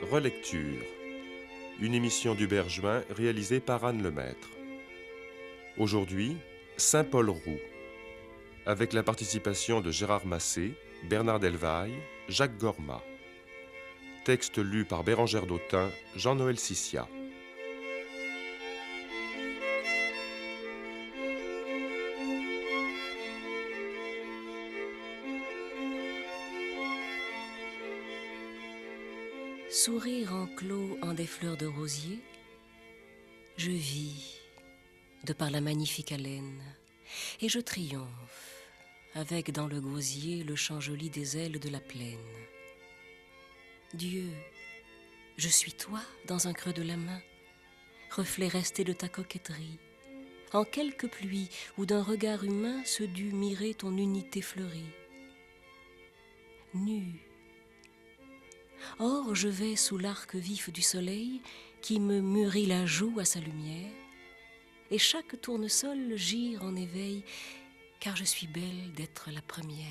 Relecture, une émission d'Hubert Juin réalisée par Anne Lemaître. Aujourd'hui, Saint-Paul-Roux, avec la participation de Gérard Massé, Bernard Delvaille, Jacques Gorma. Texte lu par Bérengère Dautin, Jean-Noël Sissia. Sourire enclos en des fleurs de rosier, je vis de par la magnifique haleine, et je triomphe avec dans le gosier le chant joli des ailes de la plaine. Dieu, je suis toi dans un creux de la main, reflet resté de ta coquetterie, en quelque pluie où d'un regard humain se dut mirer ton unité fleurie. Nue, or je vais sous l'arc vif du soleil qui me mûrit la joue à sa lumière, et chaque tournesol gire en éveil, car je suis belle d'être la première.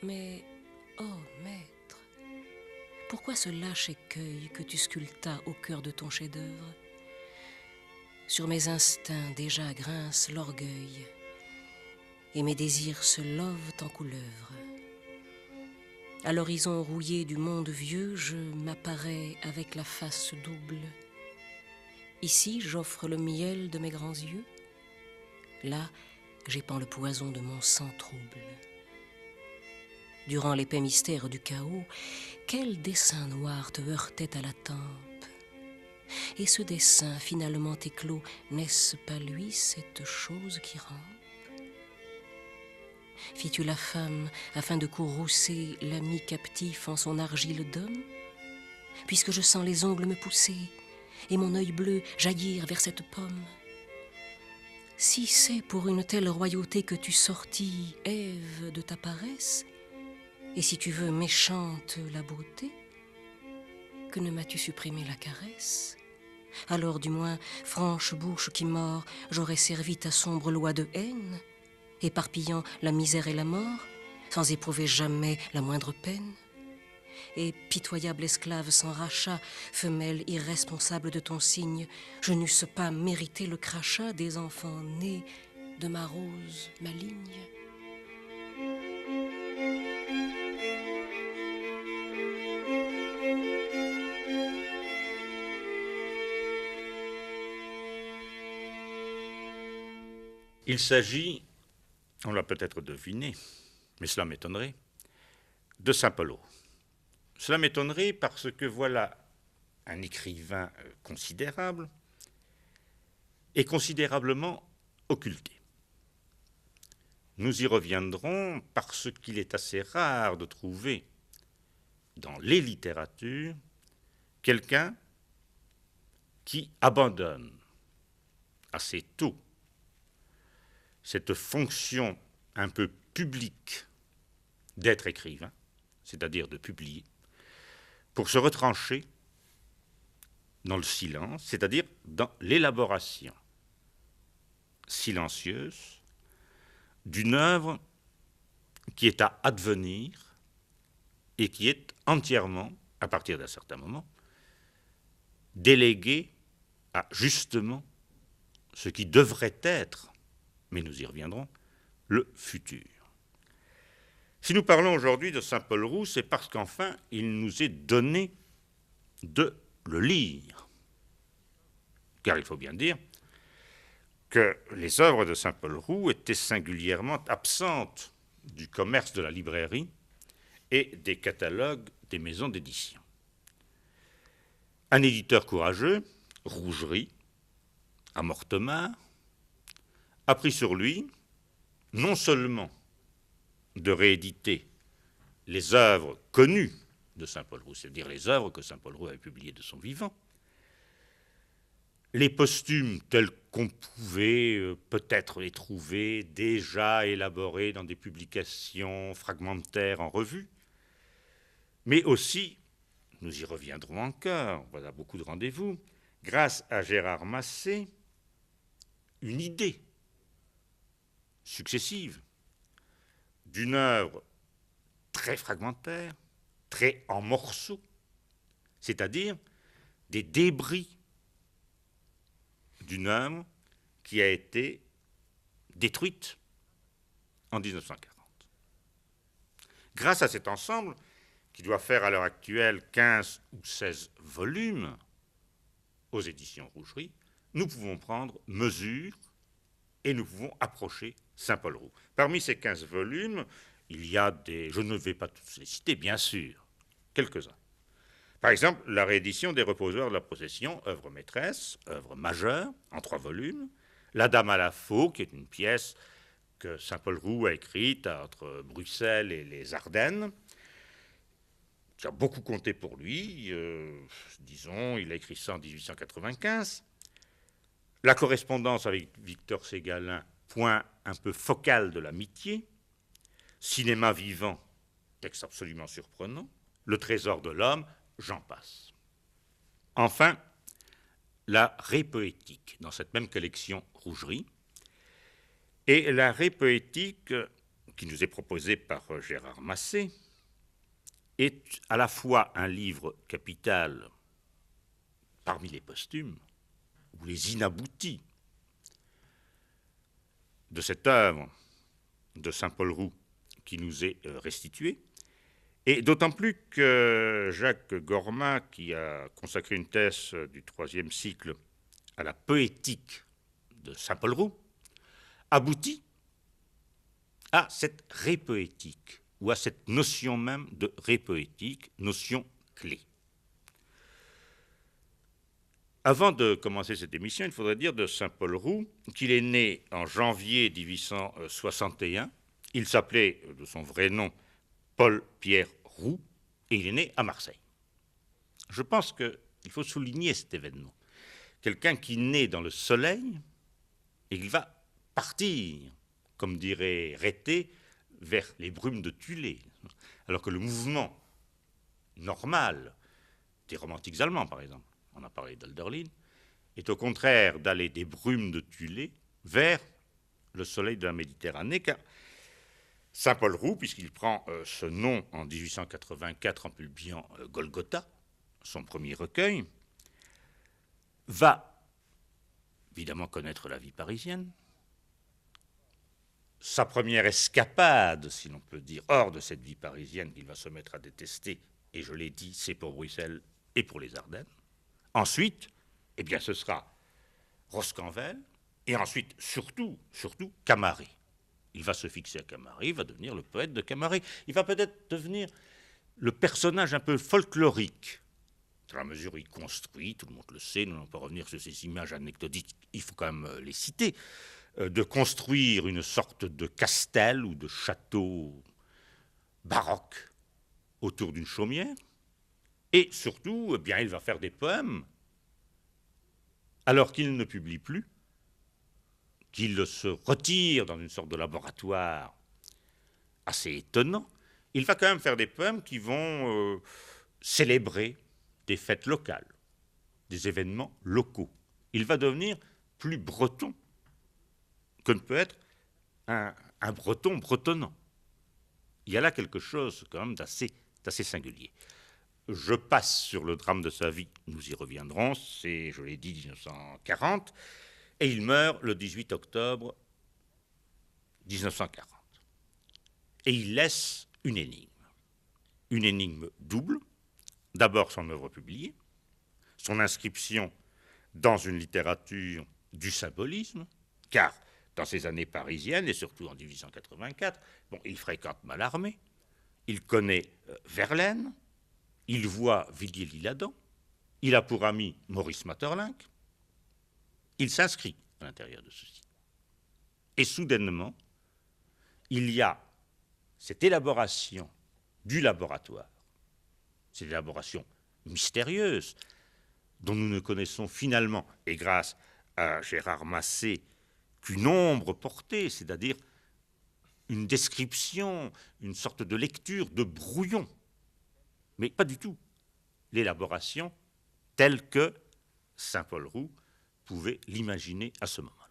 Mais, oh maître, pourquoi ce lâche écueil que tu sculptas au cœur de ton chef-d'œuvre? Sur mes instincts déjà grince l'orgueil, et mes désirs se lovent en couleuvre. À l'horizon rouillé du monde vieux, je m'apparais avec la face double. Ici, j'offre le miel de mes grands yeux. Là, j'épand le poison de mon sang trouble. Durant l'épais mystère du chaos, quel dessin noir te heurtait à la tempe? Et ce dessin finalement éclos, n'est-ce pas lui, cette chose qui rampe? Fis-tu la femme afin de courroucer l'ami captif en son argile d'homme? Puisque je sens les ongles me pousser et mon œil bleu jaillir vers cette pomme. Si c'est pour une telle royauté que tu sortis, Ève, de ta paresse, et si tu veux méchante la beauté, que ne m'as-tu supprimé la caresse? Alors du moins, franche bouche qui mord, j'aurais servi ta sombre loi de haine, éparpillant la misère et la mort, sans éprouver jamais la moindre peine. Et pitoyable esclave sans rachat, femelle irresponsable de ton signe, je n'eusse pas mérité le crachat des enfants nés de ma rose maligne. Il s'agit, on l'a peut-être deviné, mais cela m'étonnerait, de Saint-Paul-Roux. Cela m'étonnerait parce que voilà un écrivain considérable et considérablement occulté. Nous y reviendrons parce qu'il est assez rare de trouver dans les littératures quelqu'un qui abandonne assez tôt cette fonction un peu publique d'être écrivain, c'est-à-dire de publier, pour se retrancher dans le silence, c'est-à-dire dans l'élaboration silencieuse d'une œuvre qui est à advenir et qui est entièrement, à partir d'un certain moment, déléguée à justement ce qui devrait être, mais nous y reviendrons, le futur. Si nous parlons aujourd'hui de Saint-Paul-Roux, c'est parce qu'enfin, il nous est donné de le lire. Car il faut bien dire que les œuvres de Saint-Paul-Roux étaient singulièrement absentes du commerce de la librairie et des catalogues des maisons d'édition. Un éditeur courageux, Rougerie, à Mortemart, a pris sur lui non seulement de rééditer les œuvres connues de Saint-Paul-Roux, c'est-à-dire les œuvres que Saint-Paul-Roux avait publiées de son vivant, les posthumes tels qu'on pouvait peut-être les trouver déjà élaborés dans des publications fragmentaires en revue, mais aussi, nous y reviendrons encore, voilà beaucoup de rendez-vous, grâce à Gérard Massé, une idée successive d'une œuvre très fragmentaire, très en morceaux, c'est-à-dire des débris d'une œuvre qui a été détruite en 1940. Grâce à cet ensemble, qui doit faire à l'heure actuelle 15 ou 16 volumes aux éditions Rougerie, nous pouvons prendre mesure et nous pouvons approcher Saint-Paul Roux. Parmi ces 15 volumes, il y a des... Je ne vais pas tous les citer, bien sûr, quelques-uns. Par exemple, la réédition des Reposeurs de la Procession, œuvre maîtresse, œuvre majeure, en 3 volumes. La Dame à la Faux, qui est une pièce que Saint-Paul Roux a écrite entre Bruxelles et les Ardennes, qui a beaucoup compté pour lui. Disons, il a écrit ça en 1895. La correspondance avec Victor Ségalin, point un peu focal de l'amitié. Cinéma vivant, texte absolument surprenant. Le Trésor de l'homme, j'en passe. Enfin, la Ré-poétique, dans cette même collection Rougerie. Et la Ré-poétique, qui nous est proposée par Gérard Massé, est à la fois un livre capital parmi les posthumes, ou les inaboutis de cette œuvre de Saint-Paul Roux qui nous est restituée, et d'autant plus que Jacques Gormat, qui a consacré une thèse du 3e cycle à la poétique de Saint-Paul Roux, aboutit à cette ré-poétique, ou à cette notion même de ré-poétique, notion clé. Avant de commencer cette émission, il faudrait dire de Saint-Paul Roux qu'il est né en janvier 1861. Il s'appelait, de son vrai nom, Paul-Pierre Roux, et il est né à Marseille. Je pense qu'il faut souligner cet événement. Quelqu'un qui naît dans le soleil et qui va partir, comme dirait Rété, vers les brumes de Thulé. Alors que le mouvement normal des romantiques allemands, par exemple, on a parlé d'Hölderlin, est au contraire d'aller des brumes de Thulé vers le soleil de la Méditerranée, car Saint-Paul Roux, puisqu'il prend ce nom en 1884 en publiant Golgotha, son premier recueil, va évidemment connaître la vie parisienne. Sa première escapade, si l'on peut dire, hors de cette vie parisienne qu'il va se mettre à détester, et je l'ai dit, c'est pour Bruxelles et pour les Ardennes. Ensuite, eh bien, ce sera Roscanvel, et ensuite, surtout, Camaret. Il va se fixer à Camaret, il va devenir le poète de Camaret. Il va peut-être devenir le personnage un peu folklorique, dans la mesure où il construit, tout le monde le sait, nous n'allons pas revenir sur ces images anecdotiques, il faut quand même les citer, de construire une sorte de castel ou de château baroque autour d'une chaumière. Et surtout, eh bien, il va faire des poèmes, alors qu'il ne publie plus, qu'il se retire dans une sorte de laboratoire assez étonnant. Il va quand même faire des poèmes qui vont célébrer des fêtes locales, des événements locaux. Il va devenir plus breton que ne peut être un breton bretonnant. Il y a là quelque chose quand même d'assez singulier. Je passe sur le drame de sa vie, nous y reviendrons, c'est, je l'ai dit, 1940, et il meurt le 18 octobre 1940. Et il laisse une énigme double, d'abord son œuvre publiée, son inscription dans une littérature du symbolisme, car dans ces années parisiennes, et surtout en 1884, bon, il fréquente Mallarmé, il connaît Verlaine, il voit Villiers-l'Isle-Adam, il a pour ami Maurice Maeterlinck, il s'inscrit à l'intérieur de ceci. Et soudainement, il y a cette élaboration du laboratoire, cette élaboration mystérieuse, dont nous ne connaissons finalement, et grâce à Gérard Massé, qu'une ombre portée, c'est-à-dire une description, une sorte de lecture de brouillon, mais pas du tout l'élaboration telle que Saint-Paul Roux pouvait l'imaginer à ce moment-là.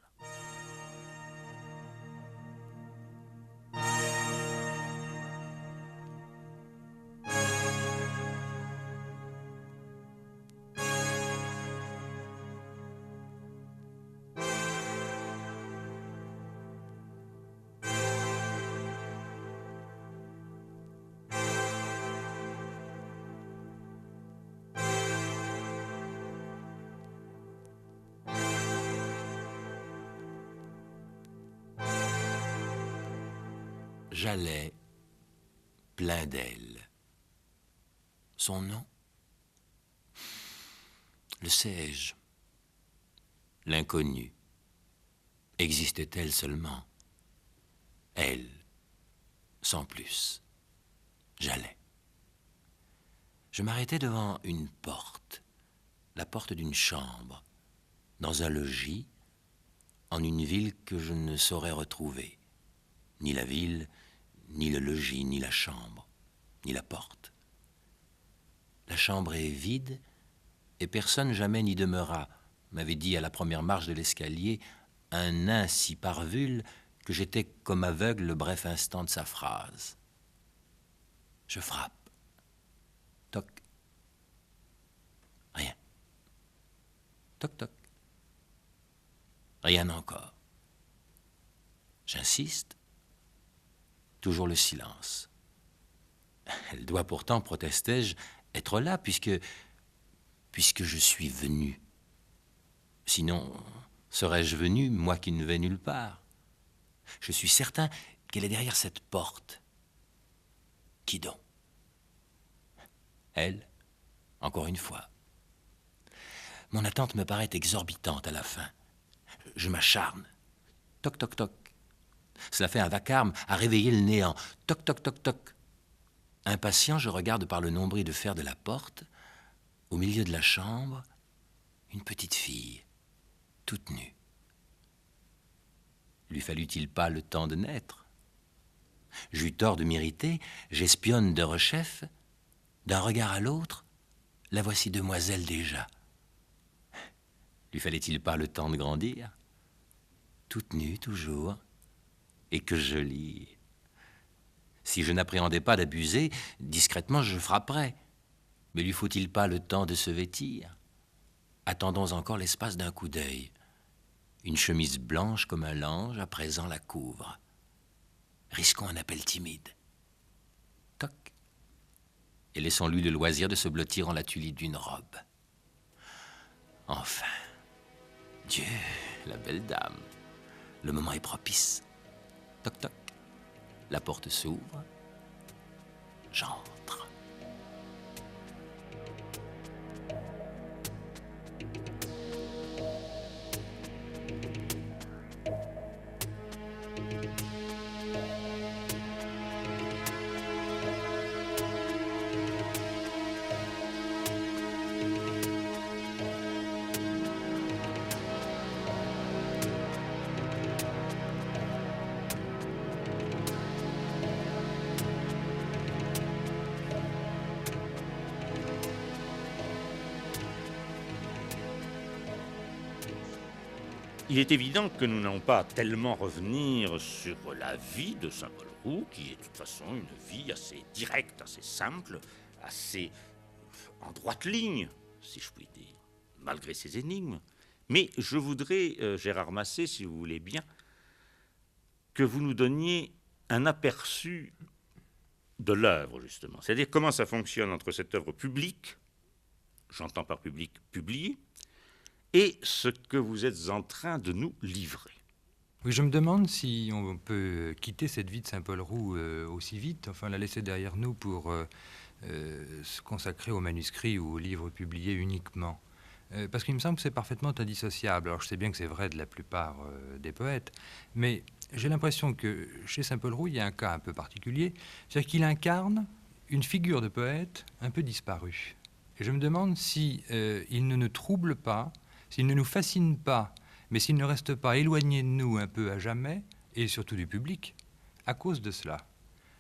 j'allais plein d'ailes. Son nom? Le sais-je? L'inconnue. Existait-elle seulement? Elle, sans plus. J'allais. Je m'arrêtais devant une porte, la porte d'une chambre, dans un logis, en une ville que je ne saurais retrouver. Ni la ville, ni le logis, ni la chambre, ni la porte. La chambre est vide, et personne jamais n'y demeura, m'avait dit à la première marche de l'escalier un nain si parvule que j'étais comme aveugle le bref instant de sa phrase. Je frappe. Toc. Rien. Toc, toc. Rien encore. J'insiste. Toujours le silence. Elle doit pourtant, protestai-je, être là, puisque je suis venu. Sinon, serais-je venu, moi qui ne vais nulle part? Je suis certain qu'elle est derrière cette porte. Qui donc? Elle, encore une fois. Mon attente me paraît exorbitante à la fin. Je m'acharne. Toc, toc, toc. Cela fait un vacarme à réveiller le néant. Toc, toc, toc, toc. Impatient, je regarde par le nombril de fer de la porte, au milieu de la chambre, une petite fille, toute nue. Lui fallut-il pas le temps de naître? J'eus tort de m'irriter, j'espionne de rechef. D'un regard à l'autre, la voici demoiselle déjà. Lui fallait-il pas le temps de grandir? Toute nue toujours, et que jolie. Si je n'appréhendais pas d'abuser, discrètement je frapperais. Mais lui faut-il pas le temps de se vêtir? Attendons encore l'espace d'un coup d'œil. Une chemise blanche comme un lange à présent la couvre. Risquons un appel timide. Toc. Et laissons-lui le loisir de se blottir en la tulipe d'une robe. Enfin. Dieu, la belle dame. Le moment est propice. Toc, toc. La porte s'ouvre. J'entre. Il est évident que nous n'allons pas tellement revenir sur la vie de Saint-Paul Roux, qui est de toute façon une vie assez directe, assez simple, assez en droite ligne, si je puis dire, malgré ses énigmes. Mais je voudrais, Gérard Massé, si vous voulez bien, que vous nous donniez un aperçu de l'œuvre, justement. C'est-à-dire comment ça fonctionne entre cette œuvre publique, j'entends par public publiée, et ce que vous êtes en train de nous livrer. Oui, je me demande si on peut quitter cette vie de Saint-Paul Roux aussi vite, enfin la laisser derrière nous pour se consacrer aux manuscrits ou aux livres publiés uniquement. Parce qu'il me semble que c'est parfaitement indissociable. Alors je sais bien que c'est vrai de la plupart des poètes, mais j'ai l'impression que chez Saint-Paul Roux, il y a un cas un peu particulier, c'est-à-dire qu'il incarne une figure de poète un peu disparue. Et je me demande si il ne nous trouble pas, s'il ne nous fascine pas, mais s'il ne reste pas éloigné de nous un peu à jamais, et surtout du public, à cause de cela.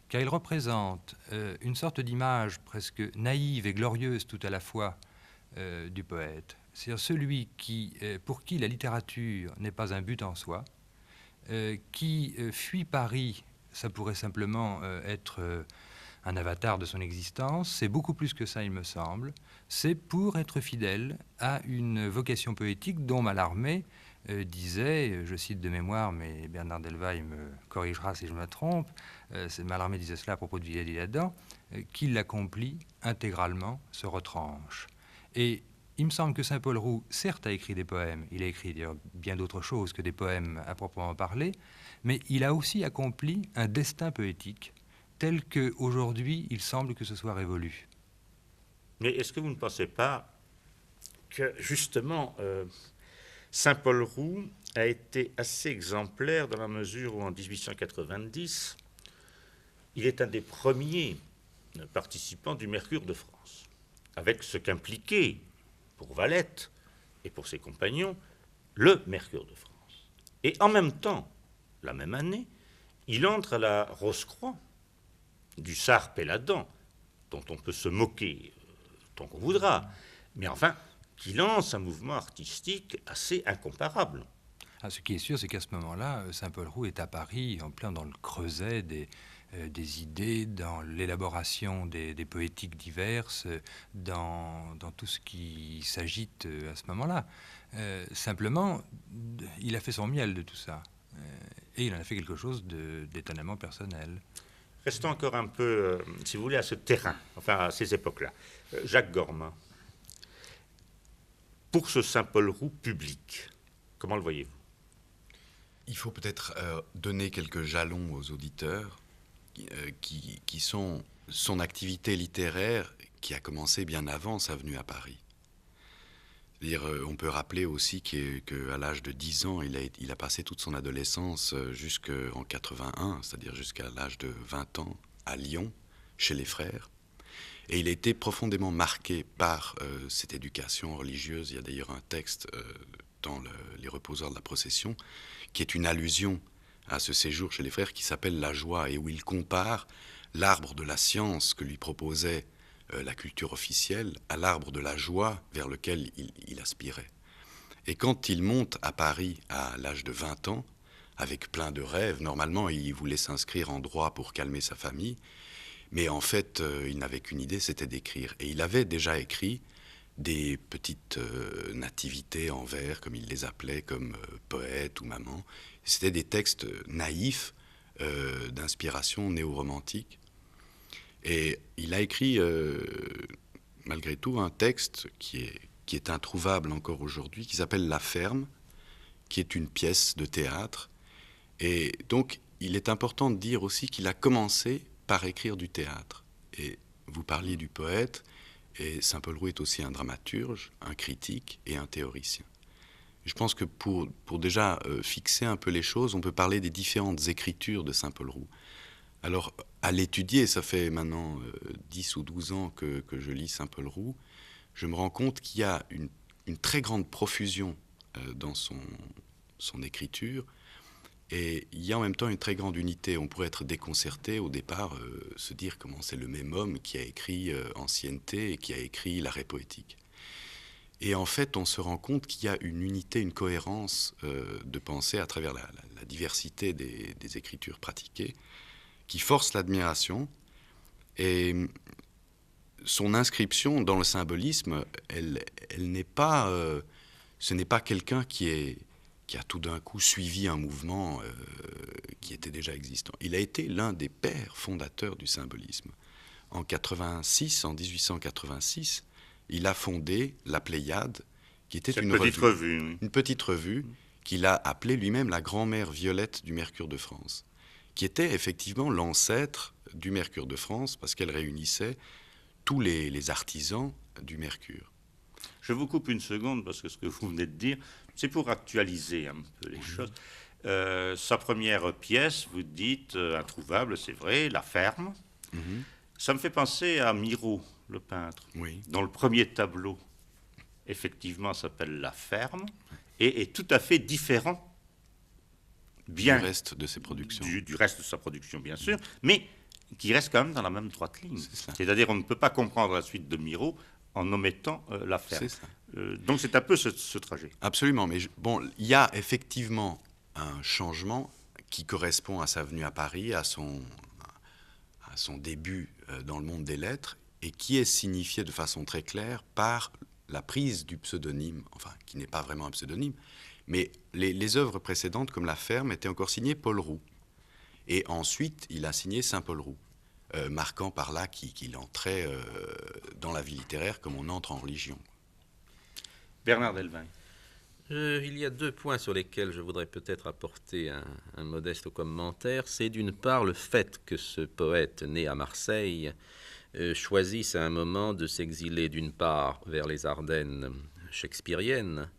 Car il représente une sorte d'image presque naïve et glorieuse tout à la fois du poète. C'est-à-dire celui pour qui la littérature n'est pas un but en soi, qui fuit Paris, ça pourrait simplement être un avatar de son existence, c'est beaucoup plus que ça, il me semble. C'est pour être fidèle à une vocation poétique dont Mallarmé disait, je cite de mémoire, mais Bernard Delvaille me corrigera si je me trompe, Mallarmé disait cela à propos de Villiers-Adam, qu'il l'accomplit intégralement, se retranche. Et il me semble que Saint-Paul Roux, certes, a écrit des poèmes, il a écrit d'ailleurs bien d'autres choses que des poèmes à proprement parler, mais il a aussi accompli un destin poétique tel qu'aujourd'hui, il semble que ce soit révolu. Mais est-ce que vous ne pensez pas que, justement, Saint-Paul Roux a été assez exemplaire dans la mesure où, en 1890, il est un des premiers participants du Mercure de France, avec ce qu'impliquait, pour Valette et pour ses compagnons, le Mercure de France. Et en même temps, la même année, il entre à la Rose-Croix du Sar Péladan, dont on peut se moquer tant qu'on voudra, mais enfin, qui lance un mouvement artistique assez incomparable. Ah, ce qui est sûr, c'est qu'à ce moment-là, Saint-Paul Roux est à Paris, en plein dans le creuset des idées, dans l'élaboration des poétiques diverses, dans tout ce qui s'agite à ce moment-là. Simplement, il a fait son miel de tout ça. Et il en a fait quelque chose d'étonnamment personnel. Restons encore un peu, si vous voulez, à ce terrain, enfin à ces époques-là. Jacques Gormand, pour ce Saint-Paul Roux public, comment le voyez-vous? Il faut peut-être donner quelques jalons aux auditeurs qui sont son activité littéraire qui a commencé bien avant sa venue à Paris. C'est-à-dire, on peut rappeler aussi qu'à l'âge de 10 ans, il a passé toute son adolescence jusqu'en 81, c'est-à-dire jusqu'à l'âge de 20 ans, à Lyon, chez les frères. Et il a été profondément marqué par cette éducation religieuse. Il y a d'ailleurs un texte dans les reposeurs de la procession qui est une allusion à ce séjour chez les frères qui s'appelle La Joie et où il compare l'arbre de la science que lui proposait la culture officielle à l'arbre de la joie vers lequel il aspirait. Et quand il monte à Paris à l'âge de 20 ans, avec plein de rêves, normalement il voulait s'inscrire en droit pour calmer sa famille, mais en fait il n'avait qu'une idée, c'était d'écrire. Et il avait déjà écrit des petites nativités en vers, comme il les appelait, comme poète ou maman. C'était des textes naïfs d'inspiration néo-romantique. Et il a écrit, malgré tout, un texte qui est introuvable encore aujourd'hui, qui s'appelle La Ferme, qui est une pièce de théâtre. Et donc, il est important de dire aussi qu'il a commencé par écrire du théâtre. Et vous parliez du poète, et Saint-Paul Roux est aussi un dramaturge, un critique et un théoricien. Je pense que pour déjà fixer un peu les choses, on peut parler des différentes écritures de Saint-Paul Roux. Alors, à l'étudier, ça fait maintenant 10 ou 12 ans que je lis Saint-Paul Roux, je me rends compte qu'il y a une très grande profusion dans son écriture, et il y a en même temps une très grande unité. On pourrait être déconcerté au départ, se dire comment c'est le même homme qui a écrit Ancienneté et qui a écrit L'Arrêt poétique. Et en fait, on se rend compte qu'il y a une unité, une cohérence de pensée à travers la diversité des écritures pratiquées, qui force l'admiration. Et son inscription dans le symbolisme, elle n'est pas, ce n'est pas quelqu'un qui a tout d'un coup suivi un mouvement qui était déjà existant. Il a été l'un des pères fondateurs du symbolisme. En 1886, il a fondé la Pléiade, qui était une petite revue qu'il a appelée lui-même la grand-mère violette du Mercure de France, qui était effectivement l'ancêtre du Mercure de France, parce qu'elle réunissait tous les artisans du Mercure. Je vous coupe une seconde, parce que ce que vous venez de dire, c'est pour actualiser un peu les choses. Sa première pièce, vous dites, introuvable, c'est vrai, La Ferme. Ça me fait penser à Miro, le peintre, dont le premier tableau, effectivement, s'appelle La Ferme, et est tout à fait différent du reste de ses productions. Du reste de sa production, bien sûr, mais qui reste quand même dans la même droite ligne. C'est-à-dire, on ne peut pas comprendre la suite de Miro en omettant La Ferme. Donc c'est un peu ce trajet. Absolument, mais il y a effectivement un changement qui correspond à sa venue à Paris, à son début dans le monde des lettres, et qui est signifié de façon très claire par la prise du pseudonyme, enfin, qui n'est pas vraiment un pseudonyme, mais les œuvres précédentes, comme La Ferme, étaient encore signées Paul Roux. Et ensuite, il a signé Saint-Paul Roux, marquant par là qu'il entrait dans la vie littéraire comme on entre en religion. Bernard Delvin. Il y a 2 points sur lesquels je voudrais peut-être apporter un modeste commentaire. C'est d'une part le fait que ce poète né à Marseille choisisse à un moment de s'exiler d'une part vers les Ardennes shakespeariennes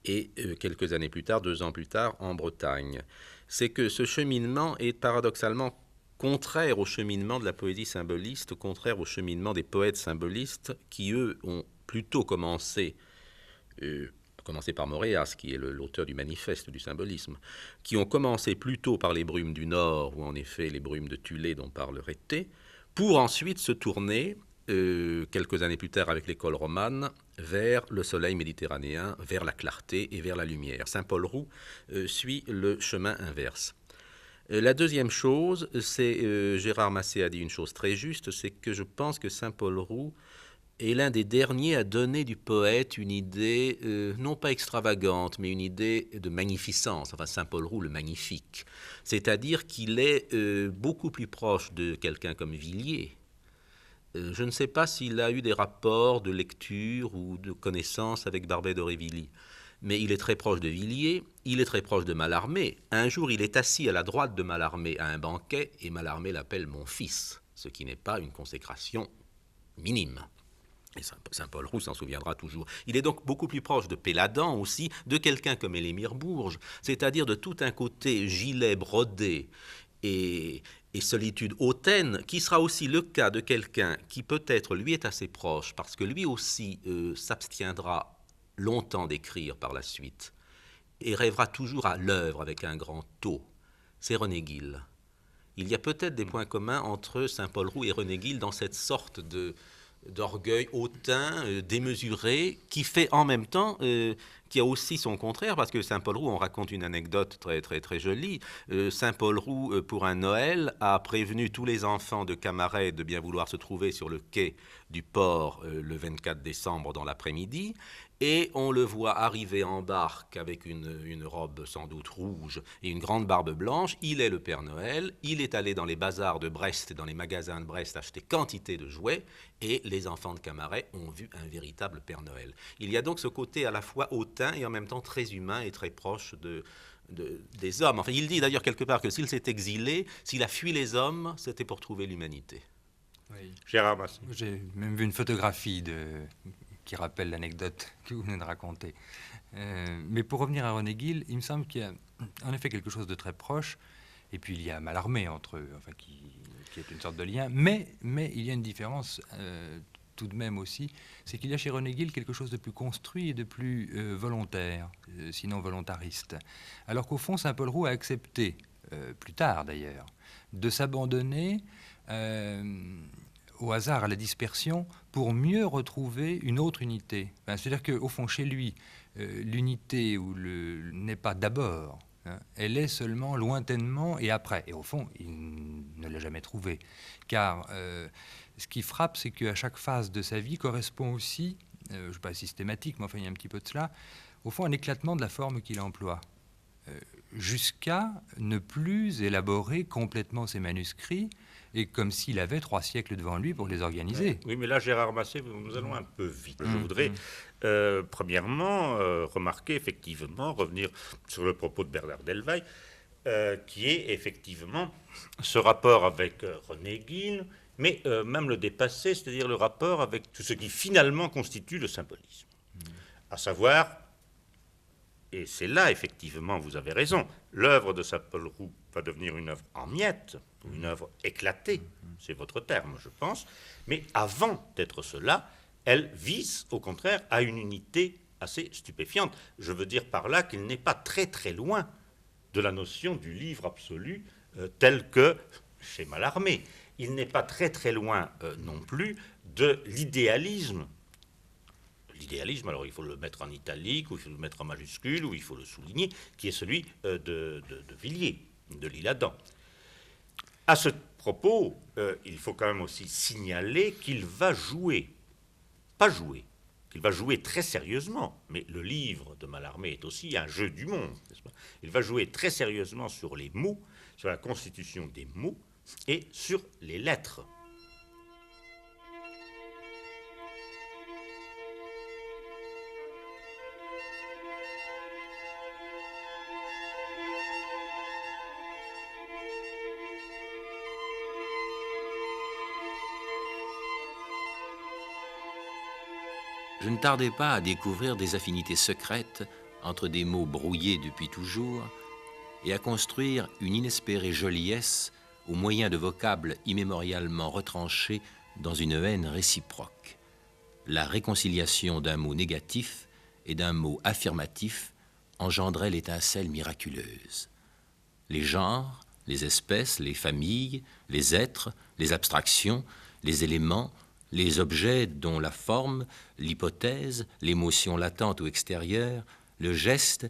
et quelques années plus tard, 2 ans plus tard, en Bretagne. C'est que ce cheminement est paradoxalement contraire au cheminement de la poésie symboliste, contraire au cheminement des poètes symbolistes qui, eux, ont plutôt commencé par Moréas, qui est l'auteur du manifeste du symbolisme, qui ont commencé plutôt par les brumes du Nord, ou en effet les brumes de Thulé dont parle Rété, pour ensuite se tourner, quelques années plus tard avec l'école romane, vers le soleil méditerranéen, vers la clarté et vers la lumière. Saint-Paul-Roux suit le chemin inverse. La deuxième chose, c'est, Gérard Massé a dit une chose très juste, c'est que je pense que Saint-Paul-Roux est l'un des derniers à donner du poète une idée, non pas extravagante, mais une idée de magnificence, enfin Saint-Paul-Roux le magnifique. C'est-à-dire qu'il est beaucoup plus proche de quelqu'un comme Villiers. Je ne sais pas s'il a eu des rapports de lecture ou de connaissance avec Barbey d'Aurevilly, mais il est très proche de Villiers, il est très proche de Mallarmé. Un jour, il est assis à la droite de Mallarmé à un banquet, et Mallarmé l'appelle « mon fils », ce qui n'est pas une consécration minime. Et Saint-Paul-Roux s'en souviendra toujours. Il est donc beaucoup plus proche de Péladan aussi, de quelqu'un comme Élémir Bourges, c'est-à-dire de tout un côté gilet brodé et solitude hautaine, qui sera aussi le cas de quelqu'un qui peut-être lui est assez proche, parce que lui aussi s'abstiendra longtemps d'écrire par la suite, et rêvera toujours à l'œuvre avec un grand taux. C'est René Guil. Il y a peut-être des points communs entre Saint-Paul-Roux et René Guil dans cette sorte d'orgueil hautain, démesuré, qui fait en même temps, qui a aussi son contraire, parce que Saint-Paul-Roux, on raconte une anecdote très, très, très jolie. Saint-Paul-Roux, pour un Noël, a prévenu tous les enfants de Camaret de bien vouloir se trouver sur le quai du port le 24 décembre dans l'après-midi, et on le voit arriver en barque avec une robe sans doute rouge et une grande barbe blanche. Il est le Père Noël, il est allé dans les bazars de Brest, dans les magasins de Brest, acheter quantité de jouets, et les enfants de Camaret ont vu un véritable Père Noël. Il y a donc ce côté à la fois hautain et en même temps très humain et très proche des hommes. Enfin, il dit d'ailleurs quelque part que s'il s'est exilé, s'il a fui les hommes, c'était pour trouver l'humanité. Oui. Gérard Massé. J'ai même vu une photographie qui rappelle l'anecdote que vous venez de raconter. Mais pour revenir à René Guil, il me semble qu'il y a en effet quelque chose de très proche, et puis il y a Mallarmé entre eux, enfin, qui est une sorte de lien, mais il y a une différence tout de même aussi, c'est qu'il y a chez René Guil quelque chose de plus construit et de plus volontaire, sinon volontariste. Alors qu'au fond, Saint-Paul-Roux a accepté, plus tard d'ailleurs, de s'abandonner au hasard, à la dispersion, pour mieux retrouver une autre unité. Enfin, c'est-à-dire qu'au fond, chez lui, l'unité n'est pas d'abord, hein, elle est seulement lointainement et après. Et au fond, il ne l'a jamais trouvée. Car ce qui frappe, c'est qu'à chaque phase de sa vie correspond aussi, je ne sais pas systématique, mais enfin il y a un petit peu de cela, au fond un éclatement de la forme qu'il emploie. Jusqu'à ne plus élaborer complètement ses manuscrits, et comme s'il avait 3 siècles devant lui pour les organiser. Oui, mais là, Gérard Massé, nous allons un peu vite. Je voudrais, premièrement, remarquer, effectivement, revenir sur le propos de Bernard Delvin, qui est effectivement ce rapport avec René Guil, mais même le dépasser, c'est-à-dire le rapport avec tout ce qui finalement constitue le symbolisme. À savoir, et c'est là, effectivement, vous avez raison, l'œuvre de Saint-Paul-Roux va devenir une œuvre en miettes, une œuvre éclatée, c'est votre terme, je pense, mais avant d'être cela, elle vise, au contraire, à une unité assez stupéfiante. Je veux dire par là qu'il n'est pas très très loin de la notion du livre absolu tel que chez Mallarmé. Il n'est pas très très loin non plus de l'idéalisme. L'idéalisme, alors il faut le mettre en italique, ou il faut le mettre en majuscule, ou il faut le souligner, qui est celui de Villiers, de l'Isle-Adam. À ce propos, il faut quand même aussi signaler qu'il va jouer, qu'il va jouer très sérieusement, mais le livre de Mallarmé est aussi un jeu du monde, n'est-ce pas ? Il va jouer très sérieusement sur les mots, sur la constitution des mots et sur les lettres. je ne tardai pas à découvrir des affinités secrètes entre des mots brouillés depuis toujours et à construire une inespérée joliesse au moyen de vocables immémorialement retranchés dans une haine réciproque. La réconciliation d'un mot négatif et d'un mot affirmatif engendrait l'étincelle miraculeuse. Les genres, les espèces, les familles, les êtres, les abstractions, les éléments, les objets dont la forme, l'hypothèse, l'émotion latente ou extérieure, le geste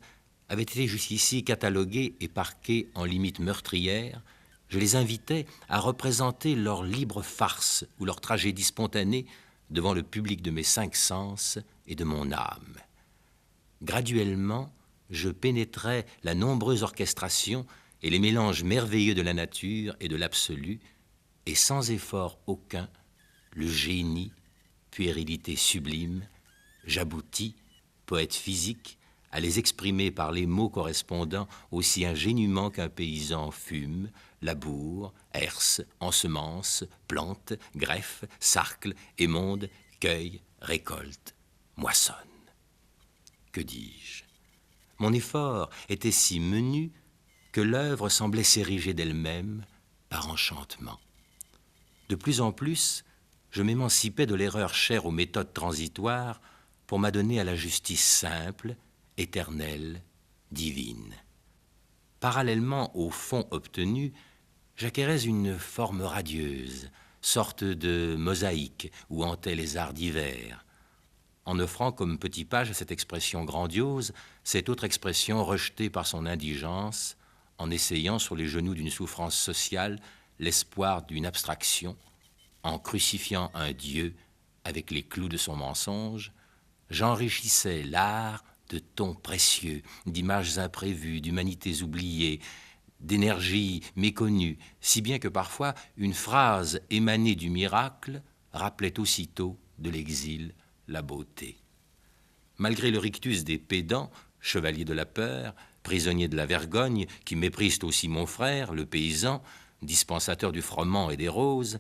avaient été jusqu'ici catalogués et parqués en limites meurtrières. Je les invitais à représenter leur libre farce ou leur tragédie spontanée devant le public de mes 5 sens et de mon âme. Graduellement, je pénétrais la nombreuse orchestration et les mélanges merveilleux de la nature et de l'absolu, et sans effort aucun, le génie, puérilité sublime, j'aboutis, poète physique, à les exprimer par les mots correspondants aussi ingénument qu'un paysan fume, laboure, herse, ensemence, plante, greffe, sarcle, émonde, cueille, récolte, moissonne. Que dis-je? Mon effort était si menu que l'œuvre semblait s'ériger d'elle-même par enchantement. De plus en plus, je m'émancipais de l'erreur chère aux méthodes transitoires pour m'adonner à la justice simple, éternelle, divine. Parallèlement au fond obtenu, j'acquérais une forme radieuse, sorte de mosaïque où hantaient les arts divers. En offrant comme petit page à cette expression grandiose, cette autre expression rejetée par son indigence, en essayant sur les genoux d'une souffrance sociale l'espoir d'une abstraction, en crucifiant un Dieu avec les clous de son mensonge, j'enrichissais l'art de tons précieux, d'images imprévues, d'humanités oubliées, d'énergie méconnue, si bien que parfois une phrase émanée du miracle rappelait aussitôt de l'exil la beauté. Malgré le rictus des pédants, chevaliers de la peur, prisonniers de la vergogne, qui méprisent aussi mon frère, le paysan, dispensateur du froment et des roses,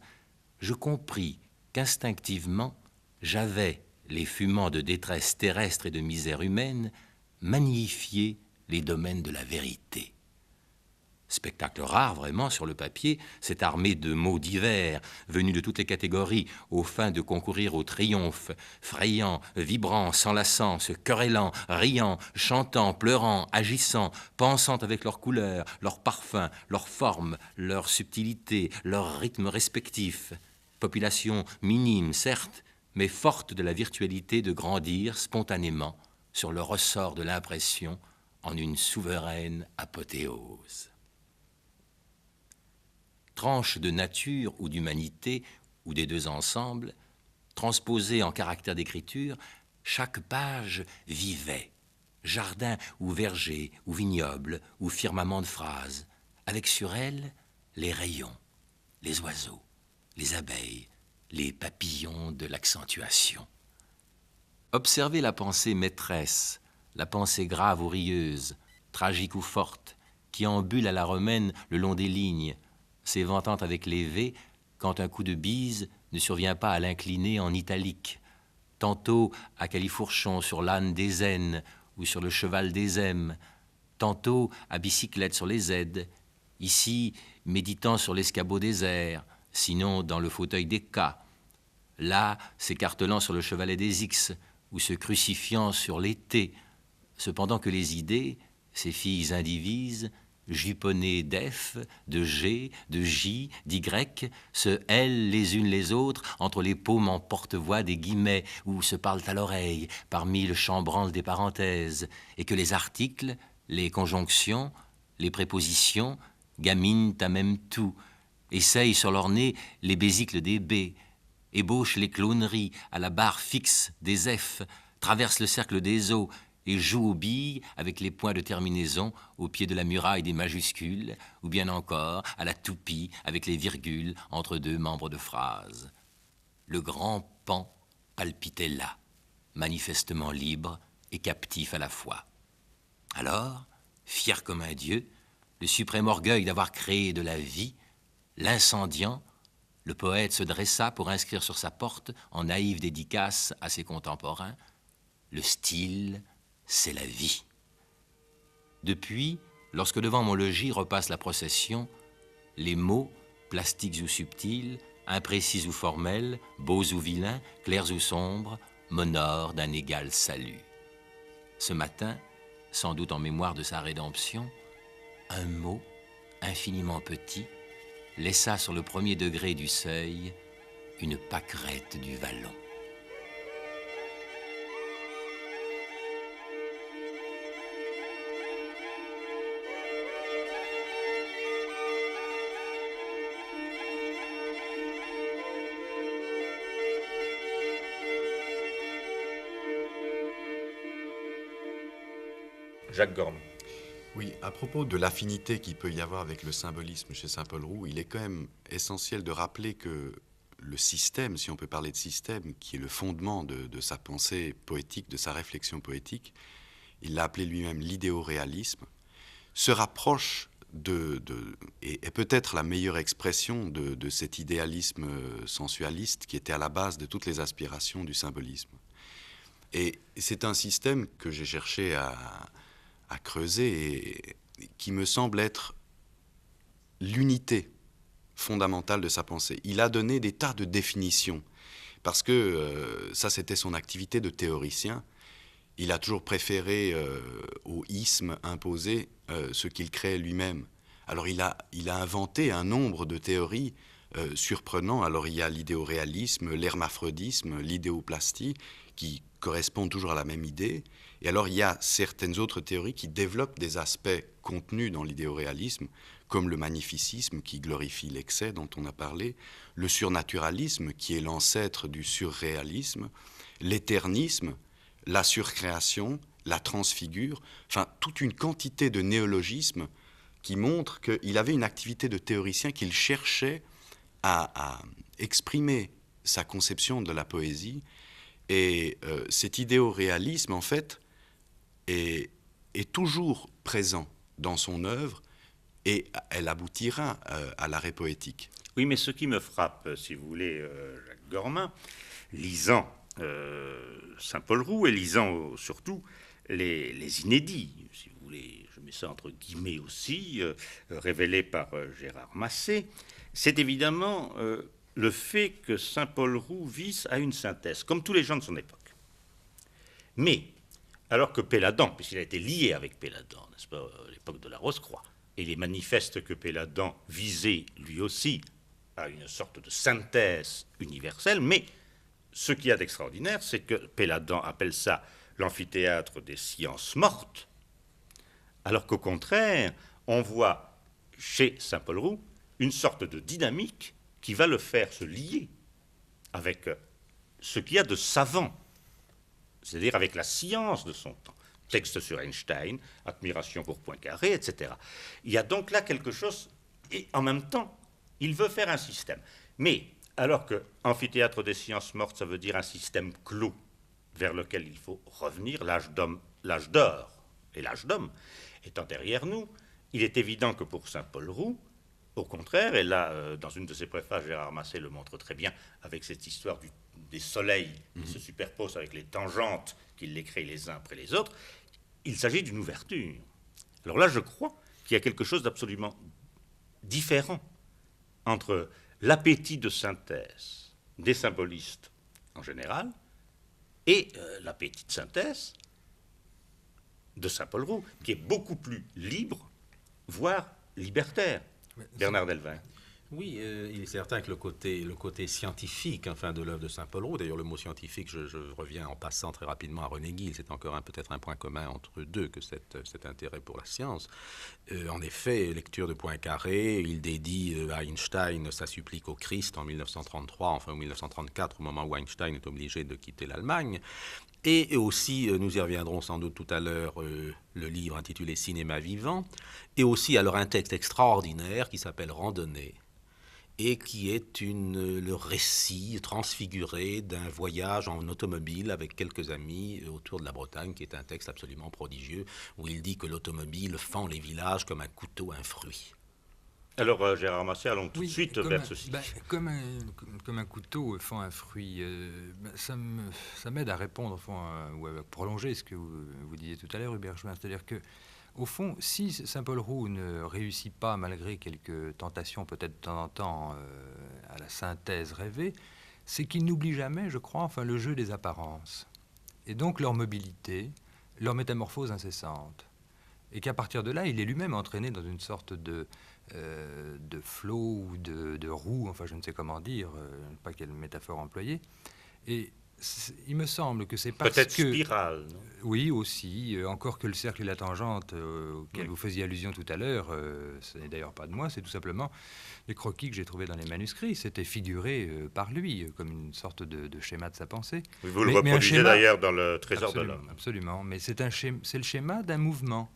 je compris qu'instinctivement, j'avais, les fumants de détresse terrestre et de misère humaine, magnifié les domaines de la vérité. Spectacle rare vraiment sur le papier, cette armée de mots divers, venus de toutes les catégories, aux fins de concourir au triomphe, frayant, vibrant, s'enlaçant, se querellant, riant, chantant, pleurant, agissant, pensant avec leurs couleurs, leurs parfums, leurs formes, leurs subtilités, leurs rythmes respectifs. Population minime, certes, mais forte de la virtualité de grandir spontanément sur le ressort de l'impression en une souveraine apothéose. Tranche de nature ou d'humanité, ou des deux ensemble, transposée en caractère d'écriture, chaque page vivait, jardin ou verger, ou vignoble, ou firmament de phrases, avec sur elle les rayons, les oiseaux, les abeilles, les papillons de l'accentuation. Observez la pensée maîtresse, la pensée grave ou rieuse, tragique ou forte, qui ambule à la romaine le long des lignes, s'éventant avec les V quand un coup de bise ne survient pas à l'incliner en italique, tantôt à califourchon sur l'âne des N ou sur le cheval des M, tantôt à bicyclette sur les Z, ici méditant sur l'escabeau des R, sinon dans le fauteuil des K, là s'écartelant sur le chevalet des X ou se crucifiant sur les T, cependant que les idées, ces filles indivises, juponnées d'F, de G, de J, d'Y, se hèlent les unes les autres entre les paumes en porte-voix des guillemets ou se parlent à l'oreille parmi le chambranle des parenthèses, et que les articles, les conjonctions, les prépositions gaminent à même tout, essayent sur leur nez les bésicles des B, ébauchent les clowneries à la barre fixe des F, traversent le cercle des O, et joue aux billes avec les points de terminaison au pied de la muraille des majuscules, ou bien encore à la toupie avec les virgules entre deux membres de phrase. Le grand Pan palpitait là, manifestement libre et captif à la fois. Alors, fier comme un dieu, le suprême orgueil d'avoir créé de la vie, l'incendiant, le poète se dressa pour inscrire sur sa porte, en naïve dédicace à ses contemporains, « Le style, c'est la vie ». Depuis, lorsque devant mon logis repasse la procession, les mots, plastiques ou subtils, imprécis ou formels, beaux ou vilains, clairs ou sombres, m'honorent d'un égal salut. Ce matin, sans doute en mémoire de sa rédemption, un mot, infiniment petit, laissa sur le premier degré du seuil une pâquerette du vallon. Jacques Gormand. Oui, à propos de l'affinité qu'il peut y avoir avec le symbolisme chez Saint-Paul Roux, il est quand même essentiel de rappeler que le système, si on peut parler de système, qui est le fondement de sa pensée poétique, de sa réflexion poétique, il l'a appelé lui-même l'idéoréalisme, se rapproche et est peut-être la meilleure expression de cet idéalisme sensualiste qui était à la base de toutes les aspirations du symbolisme. Et c'est un système que j'ai cherché à creuser et qui me semble être l'unité fondamentale de sa pensée. Il a donné des tas de définitions parce que ça c'était son activité de théoricien. Il a toujours préféré au isme imposé ce qu'il créait lui-même. Alors il a inventé un nombre de théories surprenants. Alors il y a l'idéoréalisme, l'hermaphrodisme, l'idéoplastie qui correspondent toujours à la même idée. Et alors, il y a certaines autres théories qui développent des aspects contenus dans l'idéoréalisme, comme le magnificisme qui glorifie l'excès dont on a parlé, le surnaturalisme qui est l'ancêtre du surréalisme, l'éternisme, la surcréation, la transfigure, enfin, toute une quantité de néologismes qui montrent qu'il avait une activité de théoricien, qu'il cherchait à exprimer sa conception de la poésie. Et cet idéoréalisme, en fait, est toujours présent dans son œuvre et elle aboutira à l'arrêt poétique. Oui, mais ce qui me frappe, si vous voulez, Jacques Gormand, lisant Saint-Paul Roux et lisant surtout les inédits, si vous voulez, je mets ça entre guillemets aussi, révélés par Gérard Massé, c'est évidemment le fait que Saint-Paul Roux vise à une synthèse, comme tous les gens de son époque. Mais, alors que Péladan, puisqu'il a été lié avec Péladan, n'est-ce pas, à l'époque de la Rose-Croix, et il est manifeste que Péladan visait lui aussi à une sorte de synthèse universelle, mais ce qu'il y a d'extraordinaire, c'est que Péladan appelle ça l'amphithéâtre des sciences mortes, alors qu'au contraire, on voit chez Saint-Paul Roux une sorte de dynamique qui va le faire se lier avec ce qu'il y a de savant, c'est-à-dire avec la science de son temps. Texte sur Einstein, admiration pour Poincaré, etc. Il y a donc là quelque chose, et en même temps, il veut faire un système. Mais, alors que amphithéâtre des sciences mortes, ça veut dire un système clos, vers lequel il faut revenir, l'âge d'or et l'âge d'homme étant derrière nous, il est évident que pour Saint-Paul Roux, au contraire, et là, dans une de ses préfaces, Gérard Massé le montre très bien, avec cette histoire des soleils qui se superposent avec les tangentes qu'il les crée les uns après les autres, il s'agit d'une ouverture. Alors là, je crois qu'il y a quelque chose d'absolument différent entre l'appétit de synthèse des symbolistes en général et l'appétit de synthèse de Saint-Paul Roux, qui est beaucoup plus libre, voire libertaire. Bernard Delvin. Oui, il est certain que le côté scientifique de l'œuvre de Saint-Paul Roux, d'ailleurs le mot scientifique, je reviens en passant très rapidement à René Guil, c'est encore peut-être un point commun entre eux deux que cet intérêt pour la science. En effet, lecture de Poincaré, il dédie à Einstein sa supplique au Christ en 1933, enfin en 1934, au moment où Einstein est obligé de quitter l'Allemagne. Et aussi, nous y reviendrons sans doute tout à l'heure, le livre intitulé Cinéma vivant, et aussi alors un texte extraordinaire qui s'appelle Randonnée, et qui est le récit transfiguré d'un voyage en automobile avec quelques amis autour de la Bretagne, qui est un texte absolument prodigieux, où il dit que l'automobile fend les villages comme un couteau un fruit. Alors, Gérard Massé, allons tout de Oui, suite comme vers un- ceci. comme un couteau fend un fruit, ça m'aide à répondre, au fond, ou à prolonger ce que vous disiez tout à l'heure, Hubert Join. C'est-à-dire que, au fond, si Saint-Paul Roux ne réussit pas, malgré quelques tentations peut-être de temps en temps, à la synthèse rêvée, c'est qu'il n'oublie jamais, je crois, enfin, le jeu des apparences. Et donc leur mobilité, leur métamorphose incessante. Et qu'à partir de là, il est lui-même entraîné dans une sorte de flot ou de roue, enfin je ne sais comment dire, pas quelle métaphore employer. Et il me semble que c'est parce Peut-être que... spirale, non? Oui, aussi, encore que le cercle et la tangente auquel vous faisiez allusion tout à l'heure, ce n'est d'ailleurs pas de moi, c'est tout simplement les croquis que j'ai trouvés dans les manuscrits. C'était figuré par lui, comme une sorte de schéma de sa pensée. Oui, vous le Mais un reproduisez schéma- d'ailleurs dans le Trésor de Absolument, l'homme. absolument, mais c'est le schéma d'un mouvement.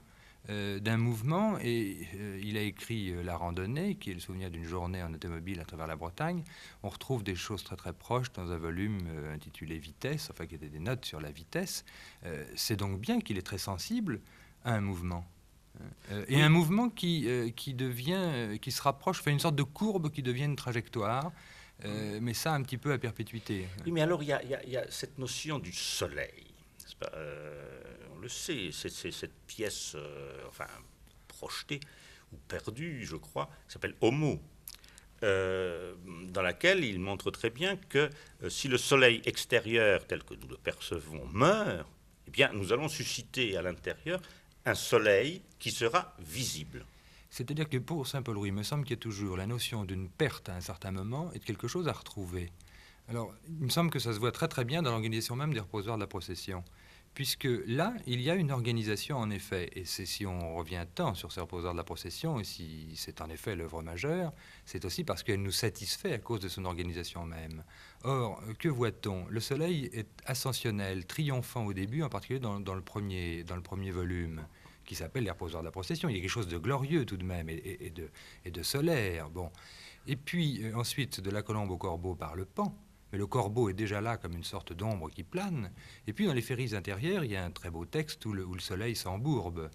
Et il a écrit La randonnée, qui est le souvenir d'une journée en automobile à travers la Bretagne. On retrouve des choses très très proches dans un volume intitulé Vitesse, enfin qui étaient des notes sur la vitesse. C'est donc bien qu'il est très sensible à un mouvement. Et un mouvement qui se rapproche, fait une sorte de courbe qui devient une trajectoire, mais ça un petit peu à perpétuité. Oui, mais alors il y a cette notion du soleil. N'est-ce pas? On le sait, c'est cette pièce, enfin, projetée ou perdue, je crois, qui s'appelle Homo, dans laquelle il montre très bien que si le soleil extérieur, tel que nous le percevons, meurt, eh bien, nous allons susciter à l'intérieur un soleil qui sera visible. C'est-à-dire que pour Saint-Paul Roux, il me semble qu'il y a toujours la notion d'une perte à un certain moment et de quelque chose à retrouver. Alors, il me semble que ça se voit très très bien dans l'organisation même des reposoirs de la procession. Puisque là, il y a une organisation en effet, et c'est si on revient tant sur ces reposoirs de la procession, et si c'est en effet l'œuvre majeure, c'est aussi parce qu'elle nous satisfait à cause de son organisation même. Or, que voit-on? Le soleil est ascensionnel, triomphant au début, en particulier dans le premier volume, qui s'appelle les reposoirs de la procession. Il y a quelque chose de glorieux tout de même, et de solaire. Bon. Et puis, ensuite, de la colombe au corbeau par le pan. Mais le corbeau est déjà là comme une sorte d'ombre qui plane. Et puis dans les féeries intérieures, il y a un très beau texte où le soleil s'embourbe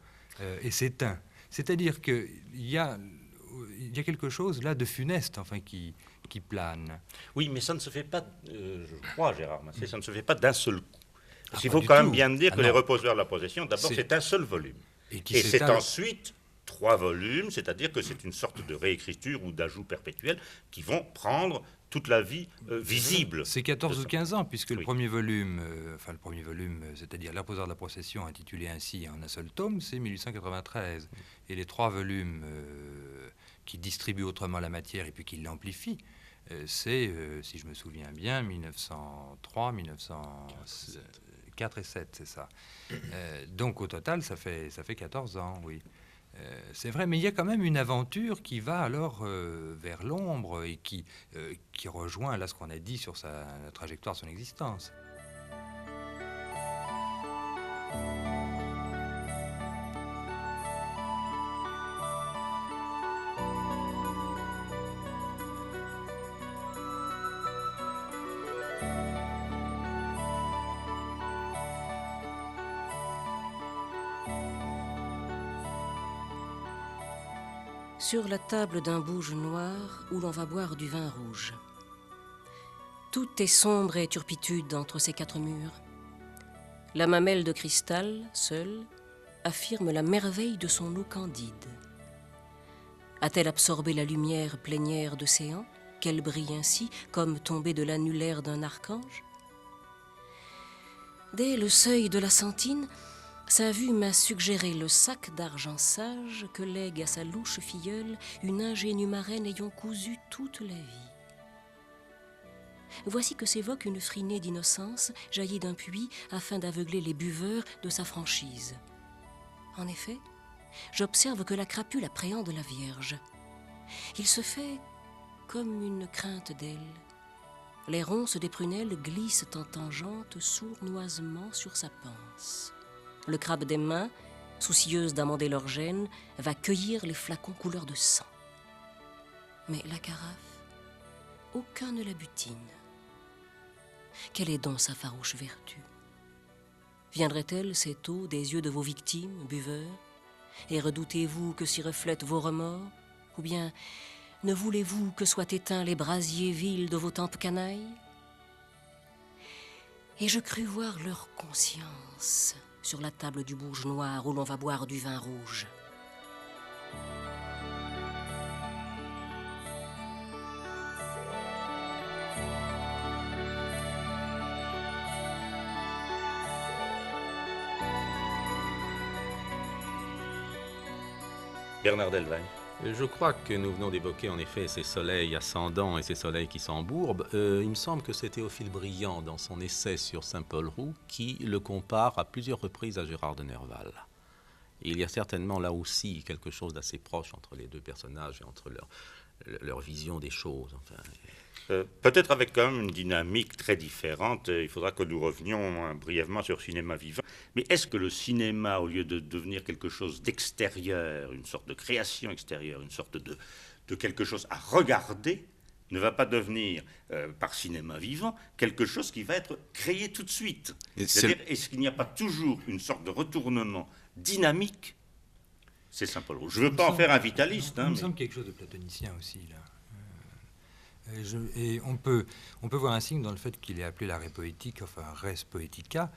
et s'éteint. C'est-à-dire qu'il y a quelque chose là de funeste, enfin, qui plane. Oui, mais ça ne se fait pas, je crois, Gérard Massé, ça ne se fait pas d'un seul coup. Parce qu'il pas faut du quand même tout. bien dire Ah que les non. reposoirs de la procession, d'abord, c'est un seul volume. Et Et c'est s'éteint. ensuite 3 volumes, c'est-à-dire que c'est une sorte de réécriture ou d'ajout perpétuel qui vont prendre toute la vie visible. C'est 14 de ou ça. 15 ans, puisque le Oui. premier volume, c'est-à-dire Les reposoirs de la procession, intitulé ainsi en un seul tome, c'est 1893. Et les 3 volumes qui distribuent autrement la matière et puis qui l'amplifient, c'est, si je me souviens bien, 1903, 1904 et 7, c'est ça. Donc au total, ça fait 14 ans, oui. C'est vrai, mais il y a quand même une aventure qui va alors vers l'ombre et qui rejoint là ce qu'on a dit sur la trajectoire de son existence. Sur la table d'un bouge noir où l'on va boire du vin rouge. Tout est sombre et turpitude entre ces 4 murs. La mamelle de cristal, seule, affirme la merveille de son eau candide. A-t-elle absorbé la lumière plénière d'océan, qu'elle brille ainsi, comme tombée de l'annulaire d'un archange? Dès le seuil de la Santine, sa vue m'a suggéré le sac d'argent sage que lègue à sa louche filleule une ingénue marraine ayant cousu toute la vie. Voici que s'évoque une frinée d'innocence jaillie d'un puits afin d'aveugler les buveurs de sa franchise. En effet, j'observe que la crapule appréhende la Vierge. Il se fait comme une crainte d'elle. Les ronces des prunelles glissent en tangente sournoisement sur sa panse. Le crabe des mains, soucieuse d'amender leur gêne, va cueillir les flacons couleur de sang. Mais la carafe, aucun ne la butine. Quelle est donc sa farouche vertu? Viendrait-elle, cette eau, des yeux de vos victimes, buveurs? Et redoutez-vous que s'y reflètent vos remords? Ou bien, ne voulez-vous que soient éteints les brasiers vils de vos tempes canailles? Et je crus voir leur conscience sur la table du bouge noir où l'on va boire du vin rouge. Bernard Delvagne. Je crois que nous venons d'évoquer en effet ces soleils ascendants et ces soleils qui s'embourbent. Il me semble que c'est Théophile Briand, dans son essai sur Saint-Paul-Roux, qui le compare à plusieurs reprises à Gérard de Nerval. Et il y a certainement là aussi quelque chose d'assez proche entre les deux personnages et entre leur vision des choses. Enfin, Peut-être avec quand même une dynamique très différente. Il faudra que nous revenions brièvement sur Cinéma Vivant. Mais est-ce que le cinéma, au lieu de devenir quelque chose d'extérieur, une sorte de création extérieure, une sorte de quelque chose à regarder, ne va pas devenir, par Cinéma Vivant, quelque chose qui va être créé tout de suite? C'est-à-dire, est-ce qu'il n'y a pas toujours une sorte de retournement dynamique? C'est Saint-Paul-Rouge. Je ne veux pas en faire un vitaliste. Il me semble quelque chose de platonicien aussi, là. Et on peut voir un signe dans le fait qu'il est appelé la Répoétique, enfin Res Poetica,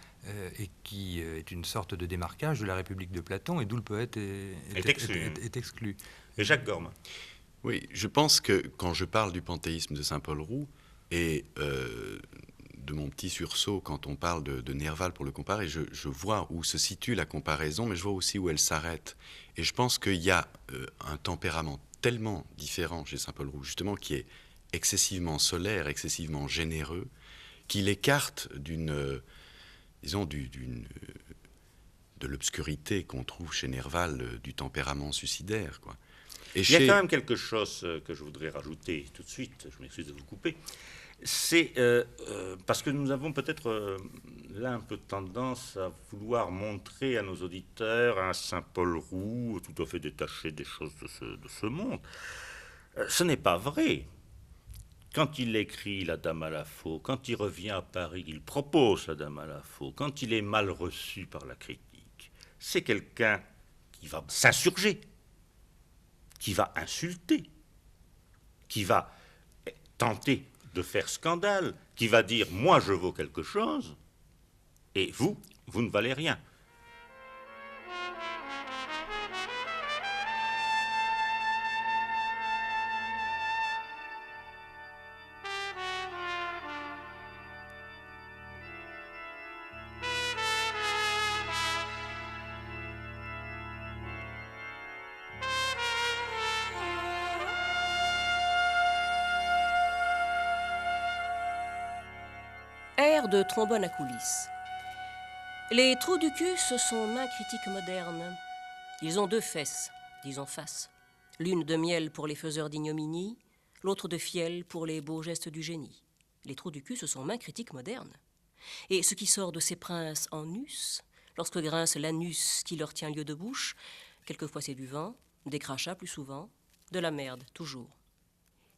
et qui est une sorte de démarquage de la République de Platon, et d'où le poète est exclu. Et Jacques Gorman. Oui, je pense que quand je parle du panthéisme de Saint-Paul-Roux et de mon petit sursaut quand on parle de Nerval pour le comparer, je vois où se situe la comparaison, mais je vois aussi où elle s'arrête. Et je pense qu'il y a un tempérament tellement différent chez Saint-Paul-Roux, justement, qui est excessivement solaire, excessivement généreux, qui l'écarte de l'obscurité qu'on trouve chez Nerval, du tempérament suicidaire, quoi. Et il y a quand même quelque chose que je voudrais rajouter tout de suite, je m'excuse de vous couper, c'est parce que nous avons peut-être là un peu tendance à vouloir montrer à nos auditeurs un Saint-Paul-Roux tout à fait détaché des choses de ce monde. Ce n'est pas vrai. Quand il écrit La Dame à la Faux, quand il revient à Paris, il propose La Dame à la Faux, quand il est mal reçu par la critique, c'est quelqu'un qui va s'insurger, qui va insulter, qui va tenter de faire scandale, qui va dire « moi je vaux quelque chose, et vous ne valez rien ». Air de trombone à coulisses. Les trous du cul, ce sont mains critiques modernes. Ils ont deux fesses, disons face. L'une de miel pour les faiseurs d'ignominie, l'autre de fiel pour les beaux gestes du génie. Les trous du cul, ce sont mains critiques modernes. Et ce qui sort de ces princes en us, lorsque grince l'anus qui leur tient lieu de bouche, quelquefois c'est du vent, des crachats plus souvent, de la merde toujours.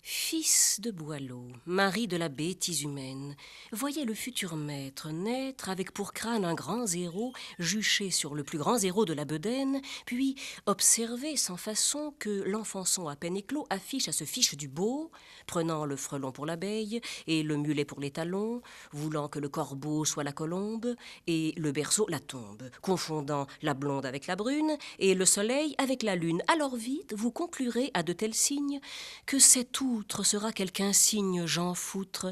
Fils de Boileau, mari de la bêtise humaine, voyait le futur maître naître avec pour crâne un grand zéro juché sur le plus grand zéro de la bedaine, puis observer sans façon que l'enfançon à peine éclos affiche à ce fiche du beau, prenant le frelon pour l'abeille et le mulet pour les talons, voulant que le corbeau soit la colombe et le berceau la tombe, confondant la blonde avec la brune et le soleil avec la lune. Alors vite, vous conclurez à de tels signes que cet outre sera quelque insigne Jean Foutre,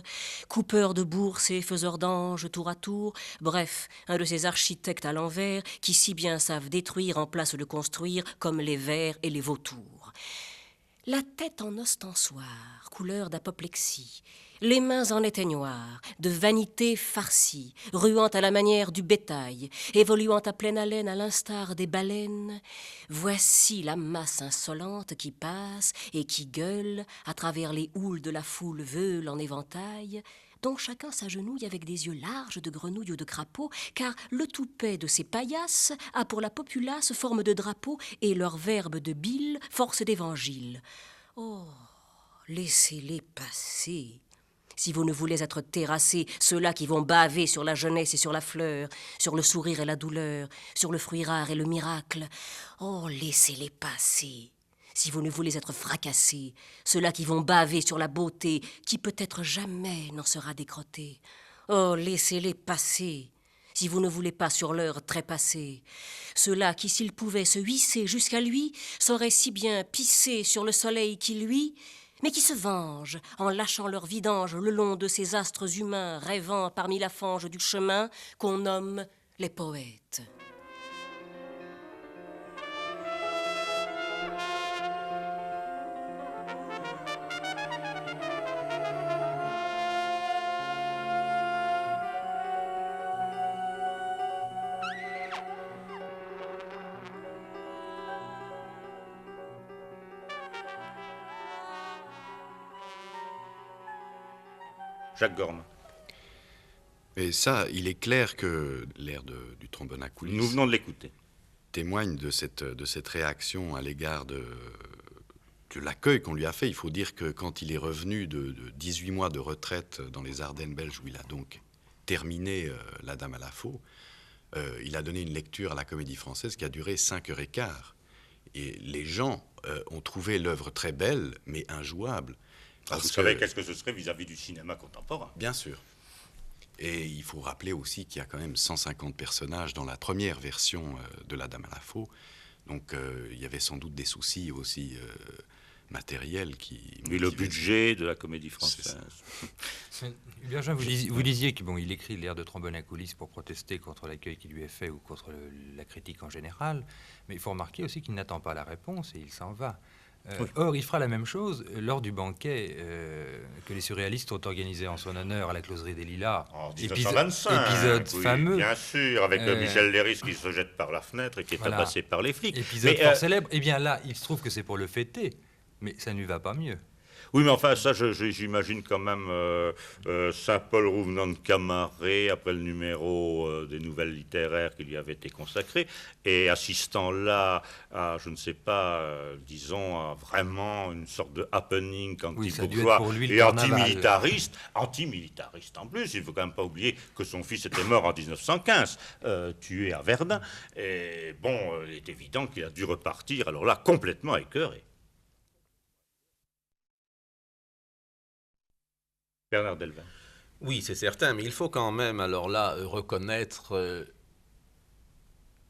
coupeur de bourses et faiseur d'anges tour à tour, bref, un de ces architectes à l'envers qui si bien savent détruire en place de construire comme les vers et les vautours. La tête en ostensoir, couleur d'apoplexie, les mains en éteignoir, de vanité farcie, ruant à la manière du bétail, évoluant à pleine haleine à l'instar des baleines, voici la masse insolente qui passe et qui gueule à travers les houles de la foule veule en éventail, dont chacun s'agenouille avec des yeux larges de grenouille ou de crapaud, car le toupet de ces paillasses a pour la populace forme de drapeau et leur verbe de bile force d'évangile. Oh, laissez-les passer. Si vous ne voulez être terrassés, ceux-là qui vont baver sur la jeunesse et sur la fleur, sur le sourire et la douleur, sur le fruit rare et le miracle, oh, laissez-les passer. si vous ne voulez être fracassés, ceux-là qui vont baver sur la beauté, qui peut-être jamais n'en sera décrottée. Oh, laissez-les passer, si vous ne voulez pas sur l'heure trépasser. Ceux-là qui, s'ils pouvaient se hisser jusqu'à lui, sauraient si bien pisser sur le soleil qui luit, mais qui se vengent en lâchant leur vidange le long de ces astres humains rêvant parmi la fange du chemin qu'on nomme les poètes. Jacques Gorme. Et ça, il est clair que l'air du trombone à coulisses Nous venons de l'écouter. témoigne de cette réaction à l'égard de l'accueil qu'on lui a fait. Il faut dire que quand il est revenu de 18 mois de retraite dans les Ardennes belges, où il a donc terminé La Dame à la Faux, il a donné une lecture à la Comédie Française qui a duré 5h15. Et les gens ont trouvé l'œuvre très belle, mais injouable. Vous savez qu'est-ce que ce serait vis-à-vis du cinéma contemporain? Bien sûr. Et il faut rappeler aussi qu'il y a quand même 150 personnages dans la première version de La Dame à la Faux. Donc il y avait sans doute des soucis aussi matériels qui... Oui, le budget de la Comédie Française. Urbain, vous disiez qu'il écrit l'air de trombone à coulisses pour protester contre l'accueil qui lui est fait ou contre la critique en général. Mais il faut remarquer aussi qu'il n'attend pas la réponse et il s'en va. Oui. Or, il fera la même chose lors du banquet que les surréalistes ont organisé en son honneur à la Closerie des Lilas. En 1925, épisode oui, fameux. bien sûr, avec Michel Léris qui se jette par la fenêtre et qui est Voilà. tabassé par les flics. Épisode fort célèbre. Eh bien là, il se trouve que c'est pour le fêter, mais ça ne lui va pas mieux. Oui, mais enfin, ça, j'imagine quand même Saint-Paul Rouvenant de Camaret, après le numéro des nouvelles littéraires qui lui avait été consacré, et assistant là à, je ne sais pas, disons, à vraiment une sorte de happening anti-bourgeois et antimilitariste. Antimilitariste en plus, il ne faut quand même pas oublier que son fils était mort en 1915, tué à Verdun. Et bon, il est évident qu'il a dû repartir, alors là, complètement écœuré. Bernard Delvin. Oui, c'est certain, mais il faut quand même, alors là, reconnaître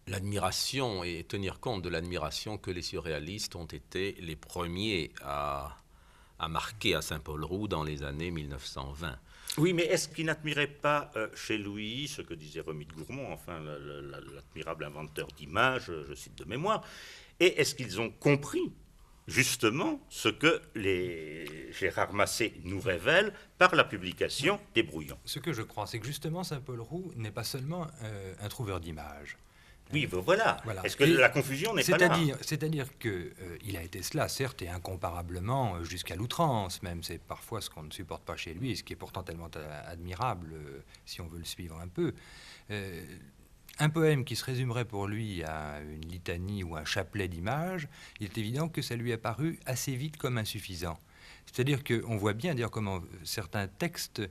l'admiration et tenir compte de l'admiration que les surréalistes ont été les premiers à marquer à Saint-Paul-Roux dans les années 1920. Oui, mais est-ce qu'ils n'admiraient pas chez Louis ce que disait Remy de Gourmont, enfin l'admirable inventeur d'images, je cite de mémoire, et est-ce qu'ils ont compris justement ce que les Gérard Massé nous révèle par la publication des Brouillons? Ce que je crois, c'est que justement Saint-Paul-Roux n'est pas seulement un trouveur d'images. Oui, ben voilà. Est-ce que la confusion n'est pas là? C'est-à-dire qu'il a été cela, certes, et incomparablement jusqu'à l'outrance, même. C'est parfois ce qu'on ne supporte pas chez lui, ce qui est pourtant tellement admirable, si on veut le suivre un peu. Un poème qui se résumerait pour lui à une litanie ou un chapelet d'images, il est évident que ça lui est paru assez vite comme insuffisant. C'est-à-dire qu'on voit bien dire comment certains textes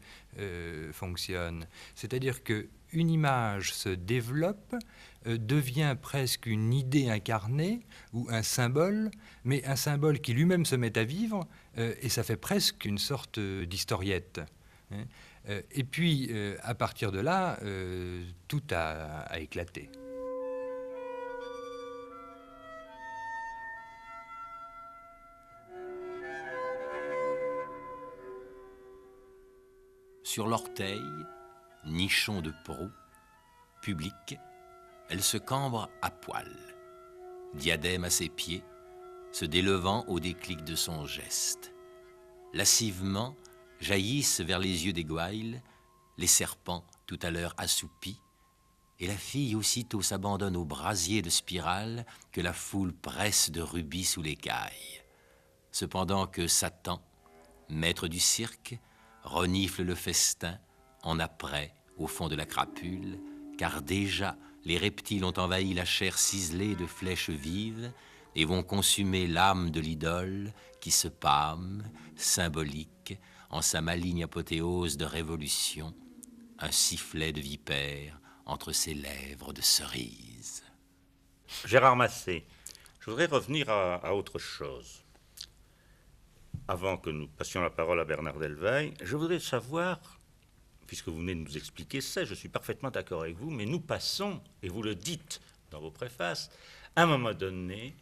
fonctionnent. C'est-à-dire qu'une image se développe, devient presque une idée incarnée ou un symbole, mais un symbole qui lui-même se met à vivre, et ça fait presque une sorte d'historiette. Et puis, à partir de là, tout a éclaté. Sur l'orteil, nichon de proue, public, elle se cambre à poil, diadème à ses pieds, se délevant au déclic de son geste. Lascivement jaillissent vers les yeux des gouailles les serpents tout à l'heure assoupis, et la fille aussitôt s'abandonne au brasier de spirale que la foule presse de rubis sous l'écaille. Cependant que Satan, maître du cirque, renifle le festin en apprêt au fond de la crapule, car déjà les reptiles ont envahi la chair ciselée de flèches vives et vont consumer l'âme de l'idole qui se pâme, symbolique, en sa maligne apothéose de révolution, un sifflet de vipère entre ses lèvres de cerise. Gérard Massé, Je voudrais revenir à autre chose. Avant que nous passions la parole à Bernard Delvaille, je voudrais savoir, puisque vous venez de nous expliquer ça, je suis parfaitement d'accord avec vous, mais nous passons, et vous le dites dans vos préfaces, à un moment donné,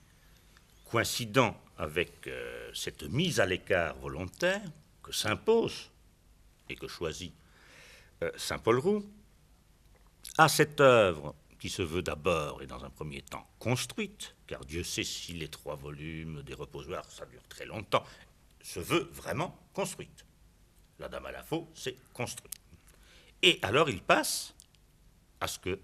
coïncidant avec cette mise à l'écart volontaire que s'impose et que choisit Saint-Paul Roux, à cette œuvre qui se veut d'abord et dans un premier temps construite, car Dieu sait si les 3 volumes des reposoirs, ça dure très longtemps, se veut vraiment construite. La Dame à la Faux, c'est construit. Et alors il passe à ce que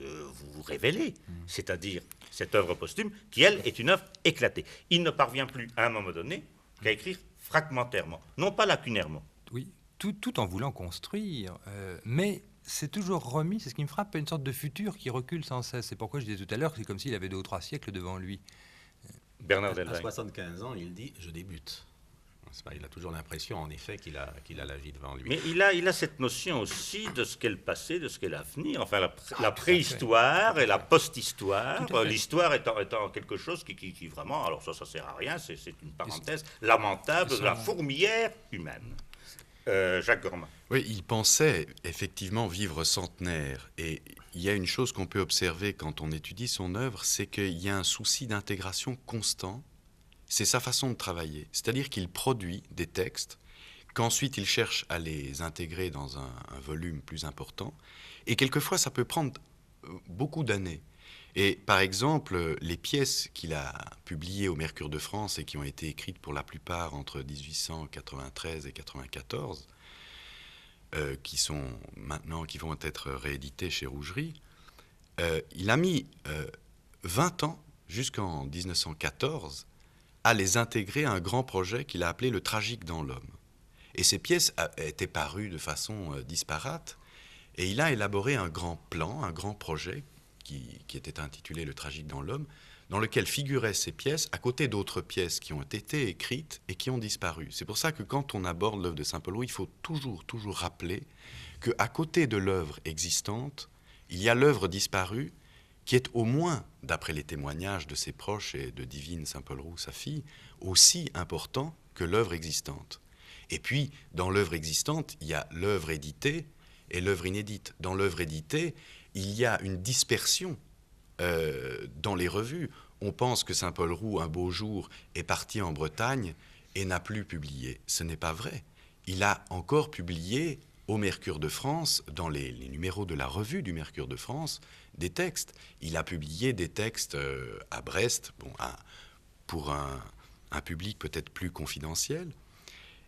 vous vous révélez, c'est-à-dire cette œuvre posthume qui, elle, est une œuvre éclatée. Il ne parvient plus, à un moment donné, qu'à écrire fragmentairement, non pas lacunairement. Oui, tout en voulant construire, mais c'est toujours remis, c'est ce qui me frappe, à une sorte de futur qui recule sans cesse. C'est pourquoi je disais tout à l'heure que c'est comme s'il avait 2 ou 3 siècles devant lui. Bernard À Delvaille. 75 ans, il dit « je débute ». Il a toujours l'impression, en effet, qu'il a la vie devant lui. Mais il a cette notion aussi de ce qu'est le passé, de ce qu'est l'avenir, enfin la préhistoire et la post-histoire, l'histoire étant quelque chose qui vraiment, alors ça sert à rien, c'est une parenthèse lamentable de la fourmilière humaine. Jacques Gormand. Oui, il pensait effectivement vivre centenaire. Et il y a une chose qu'on peut observer quand on étudie son œuvre, c'est qu'il y a un souci d'intégration constant. C'est sa façon de travailler. C'est-à-dire qu'il produit des textes, qu'ensuite il cherche à les intégrer dans un volume plus important. Et quelquefois, ça peut prendre beaucoup d'années. Et par exemple, les pièces qu'il a publiées au Mercure de France et qui ont été écrites pour la plupart entre 1893 et 1894, qui vont être rééditées chez Rougerie, il a mis 20 ans, jusqu'en 1914, à les intégrer à un grand projet qu'il a appelé le tragique dans l'homme. Et ces pièces étaient parues de façon disparate, et il a élaboré un grand plan, un grand projet qui était intitulé le tragique dans l'homme, dans lequel figuraient ces pièces à côté d'autres pièces qui ont été écrites et qui ont disparu. C'est pour ça que quand on aborde l'œuvre de Saint-Paul Roux, il faut toujours rappeler qu'à côté de l'œuvre existante, il y a l'œuvre disparue qui est au moins, d'après les témoignages de ses proches et de Divine Saint-Paul Roux, sa fille, aussi important que l'œuvre existante. Et puis, dans l'œuvre existante, il y a l'œuvre éditée et l'œuvre inédite. Dans l'œuvre éditée, il y a une dispersion dans les revues. On pense que Saint-Paul Roux, un beau jour, est parti en Bretagne et n'a plus publié. Ce n'est pas vrai. Il a encore publié au Mercure de France, dans les numéros de la revue du Mercure de France, des textes. Il a publié des textes à Brest, pour un public peut-être plus confidentiel.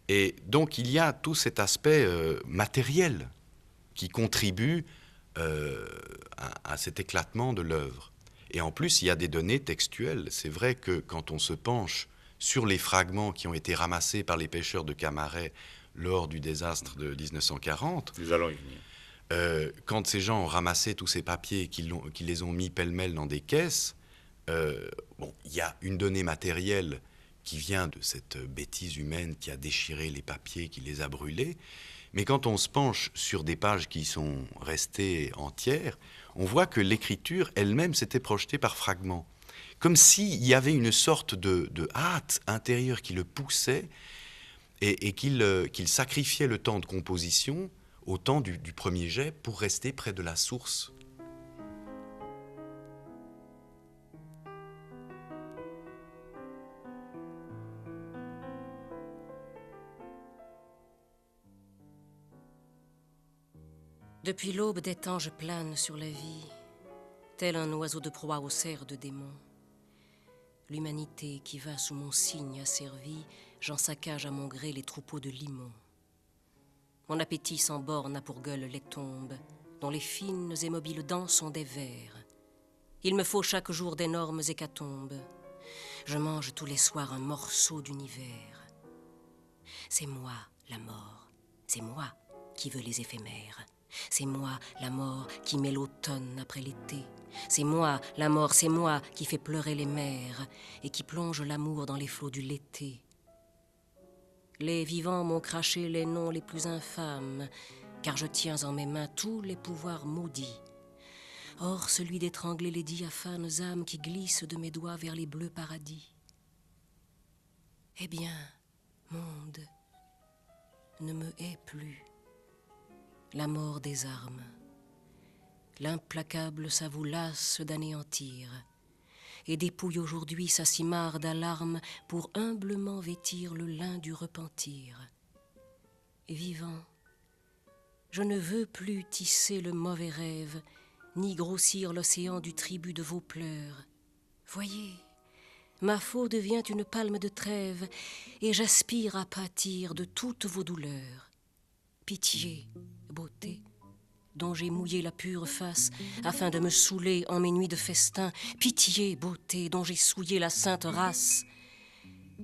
Et donc il y a tout cet aspect matériel qui contribue à cet éclatement de l'œuvre. Et en plus, il y a des données textuelles. C'est vrai que quand on se penche sur les fragments qui ont été ramassés par les pêcheurs de Camaret lors du désastre de 1940, Nous allons y venir. Quand ces gens ont ramassé tous ces papiers et qu'ils les ont mis pêle-mêle dans des caisses, il y a une donnée matérielle qui vient de cette bêtise humaine qui a déchiré les papiers, qui les a brûlés. Mais quand on se penche sur des pages qui sont restées entières, on voit que l'écriture elle-même s'était projetée par fragments. Comme s'il y avait une sorte de hâte intérieure qui le poussait et qu'il sacrifiait le temps de composition au temps du premier jet pour rester près de la source. Depuis l'aube des temps, je plane sur la vie, tel un oiseau de proie aux serres de démons. L'humanité qui va sous mon signe asservie, j'en saccage à mon gré les troupeaux de limons. Mon appétit sans borne a pour gueule les tombes, dont les fines et mobiles dents sont des vers. Il me faut chaque jour d'énormes hécatombes. Je mange tous les soirs un morceau d'univers. C'est moi, la mort, c'est moi qui veux les éphémères. C'est moi, la mort, qui met l'automne après l'été. C'est moi, la mort, c'est moi qui fait pleurer les mères et qui plonge l'amour dans les flots du l'été. Les vivants m'ont craché les noms les plus infâmes, car je tiens en mes mains tous les pouvoirs maudits. Or celui d'étrangler les diaphanes âmes qui glissent de mes doigts vers les bleus paradis. Eh bien, monde, ne me hais plus. La mort des armes, l'implacable ça vous lasse d'anéantir, et dépouille aujourd'hui sa cimarre d'alarmes pour humblement vêtir le lin du repentir. Vivant, je ne veux plus tisser le mauvais rêve, ni grossir l'océan du tribut de vos pleurs. Voyez, ma faute devient une palme de trêve, et j'aspire à pâtir de toutes vos douleurs. Pitié, beauté, dont j'ai mouillé la pure face, afin de me saouler en mes nuits de festin. Pitié, beauté, dont j'ai souillé la sainte race,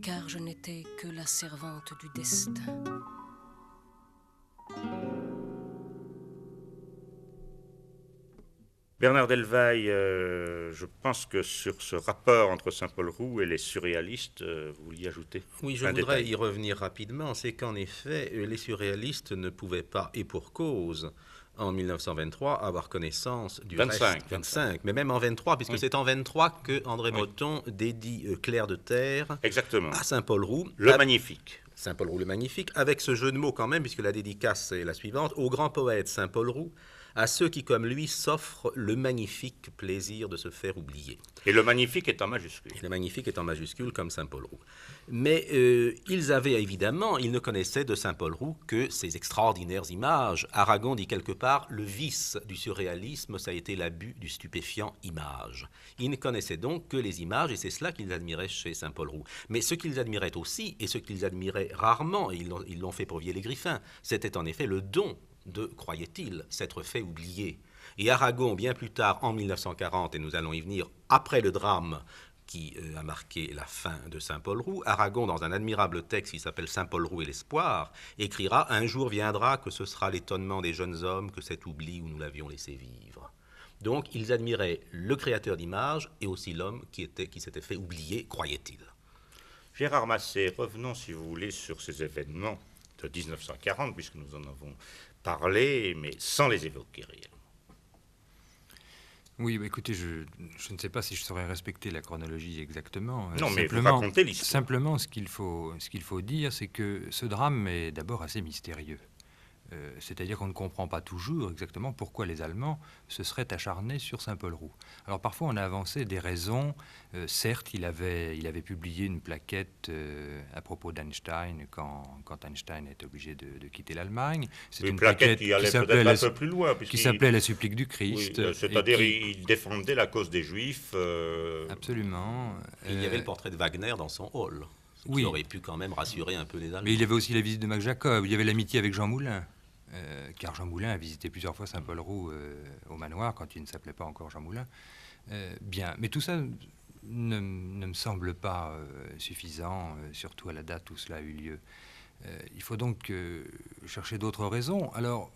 car je n'étais que la servante du destin. Bernard Delvaille, je pense que sur ce rapport entre Saint-Paul-Roux et les surréalistes, vous vouliez ajouter Oui, je voudrais y revenir rapidement. C'est qu'en effet, les surréalistes ne pouvaient pas, et pour cause, en 1923, avoir connaissance du 25, mais même en 23, puisque c'est en 23 que André Breton dédie Clair de Terre à Saint-Paul-Roux. Le Magnifique. Saint-Paul-Roux le Magnifique, avec ce jeu de mots quand même, puisque la dédicace est la suivante: au grand poète Saint-Paul-Roux, à ceux qui, comme lui, s'offrent le magnifique plaisir de se faire oublier. Et le Magnifique est en majuscule. Et le Magnifique est en majuscule, comme Saint-Paul-Roux. Mais ils ne connaissaient de Saint-Paul-Roux que ces extraordinaires images. Aragon dit quelque part, le vice du surréalisme, ça a été l'abus du stupéfiant image. Ils ne connaissaient donc que les images, et c'est cela qu'ils admiraient chez Saint-Paul-Roux. Mais ce qu'ils admiraient aussi, et ce qu'ils admiraient rarement, et ils l'ont fait pour Vielle-et-Griffin, c'était en effet le don de, croyait-il, s'être fait oublier. Et Aragon, bien plus tard, en 1940, et nous allons y venir, après le drame qui a marqué la fin de Saint-Paul-Roux, Aragon, dans un admirable texte qui s'appelle Saint-Paul-Roux et l'espoir, écrira « Un jour viendra que ce sera l'étonnement des jeunes hommes que cet oubli où nous l'avions laissé vivre ». Donc, ils admiraient le créateur d'images et aussi l'homme qui s'était fait oublier, croyait-il. Gérard Massé, revenons, si vous voulez, sur ces événements de 1940, puisque nous en avons parlé, mais sans les évoquer réellement. Oui, écoutez, je ne sais pas si je saurais respecter la chronologie exactement. Non, mais vous racontez l'histoire. Simplement, ce qu'il faut dire, c'est que ce drame est d'abord assez mystérieux. C'est-à-dire qu'on ne comprend pas toujours exactement pourquoi les Allemands se seraient acharnés sur Saint-Paul-Roux. Alors parfois on a avancé des raisons. Certes, il avait publié une plaquette à propos d'Einstein quand Einstein est obligé de quitter l'Allemagne. C'est une plaquette qui allait peut-être un peu plus loin. Qui s'appelait La supplique du Christ. Oui, c'est-à-dire il défendait la cause des Juifs. Absolument. Et il y avait le portrait de Wagner dans son hall. Qui aurait pu quand même rassurer un peu les Allemands. Mais il y avait aussi la visite de Max Jacob. Il y avait l'amitié avec Jean Moulin. Car Jean Moulin a visité plusieurs fois Saint-Paul-Roux au manoir, quand il ne s'appelait pas encore Jean Moulin. Bien, mais tout ça ne me semble pas suffisant, surtout à la date où cela a eu lieu. Il faut donc chercher d'autres raisons. Alors,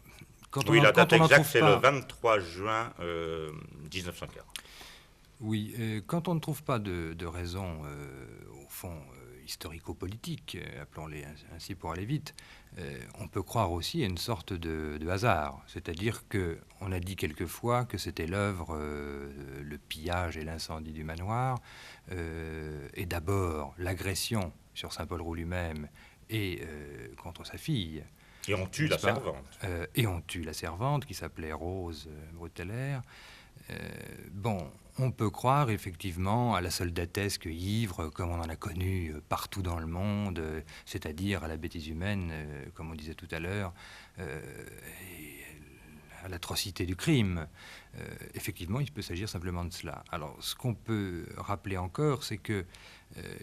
la date exacte, c'est le 23 juin 1940. Oui, quand on ne trouve pas de raisons, au fond, historico-politiques, appelons-les ainsi pour aller vite, on peut croire aussi à une sorte de hasard. C'est-à-dire qu'on a dit quelquefois que c'était l'œuvre, le pillage et l'incendie du manoir, et d'abord l'agression sur Saint-Paul-Roux lui-même et contre sa fille. Et on tue la servante. Et on tue la servante qui s'appelait Rose Bruteler. On peut croire effectivement à la soldatesque ivre comme on en a connu partout dans le monde, c'est-à-dire à la bêtise humaine, comme on disait tout à l'heure, et à l'atrocité du crime. Effectivement, il peut s'agir simplement de cela. Alors, ce qu'on peut rappeler encore, c'est que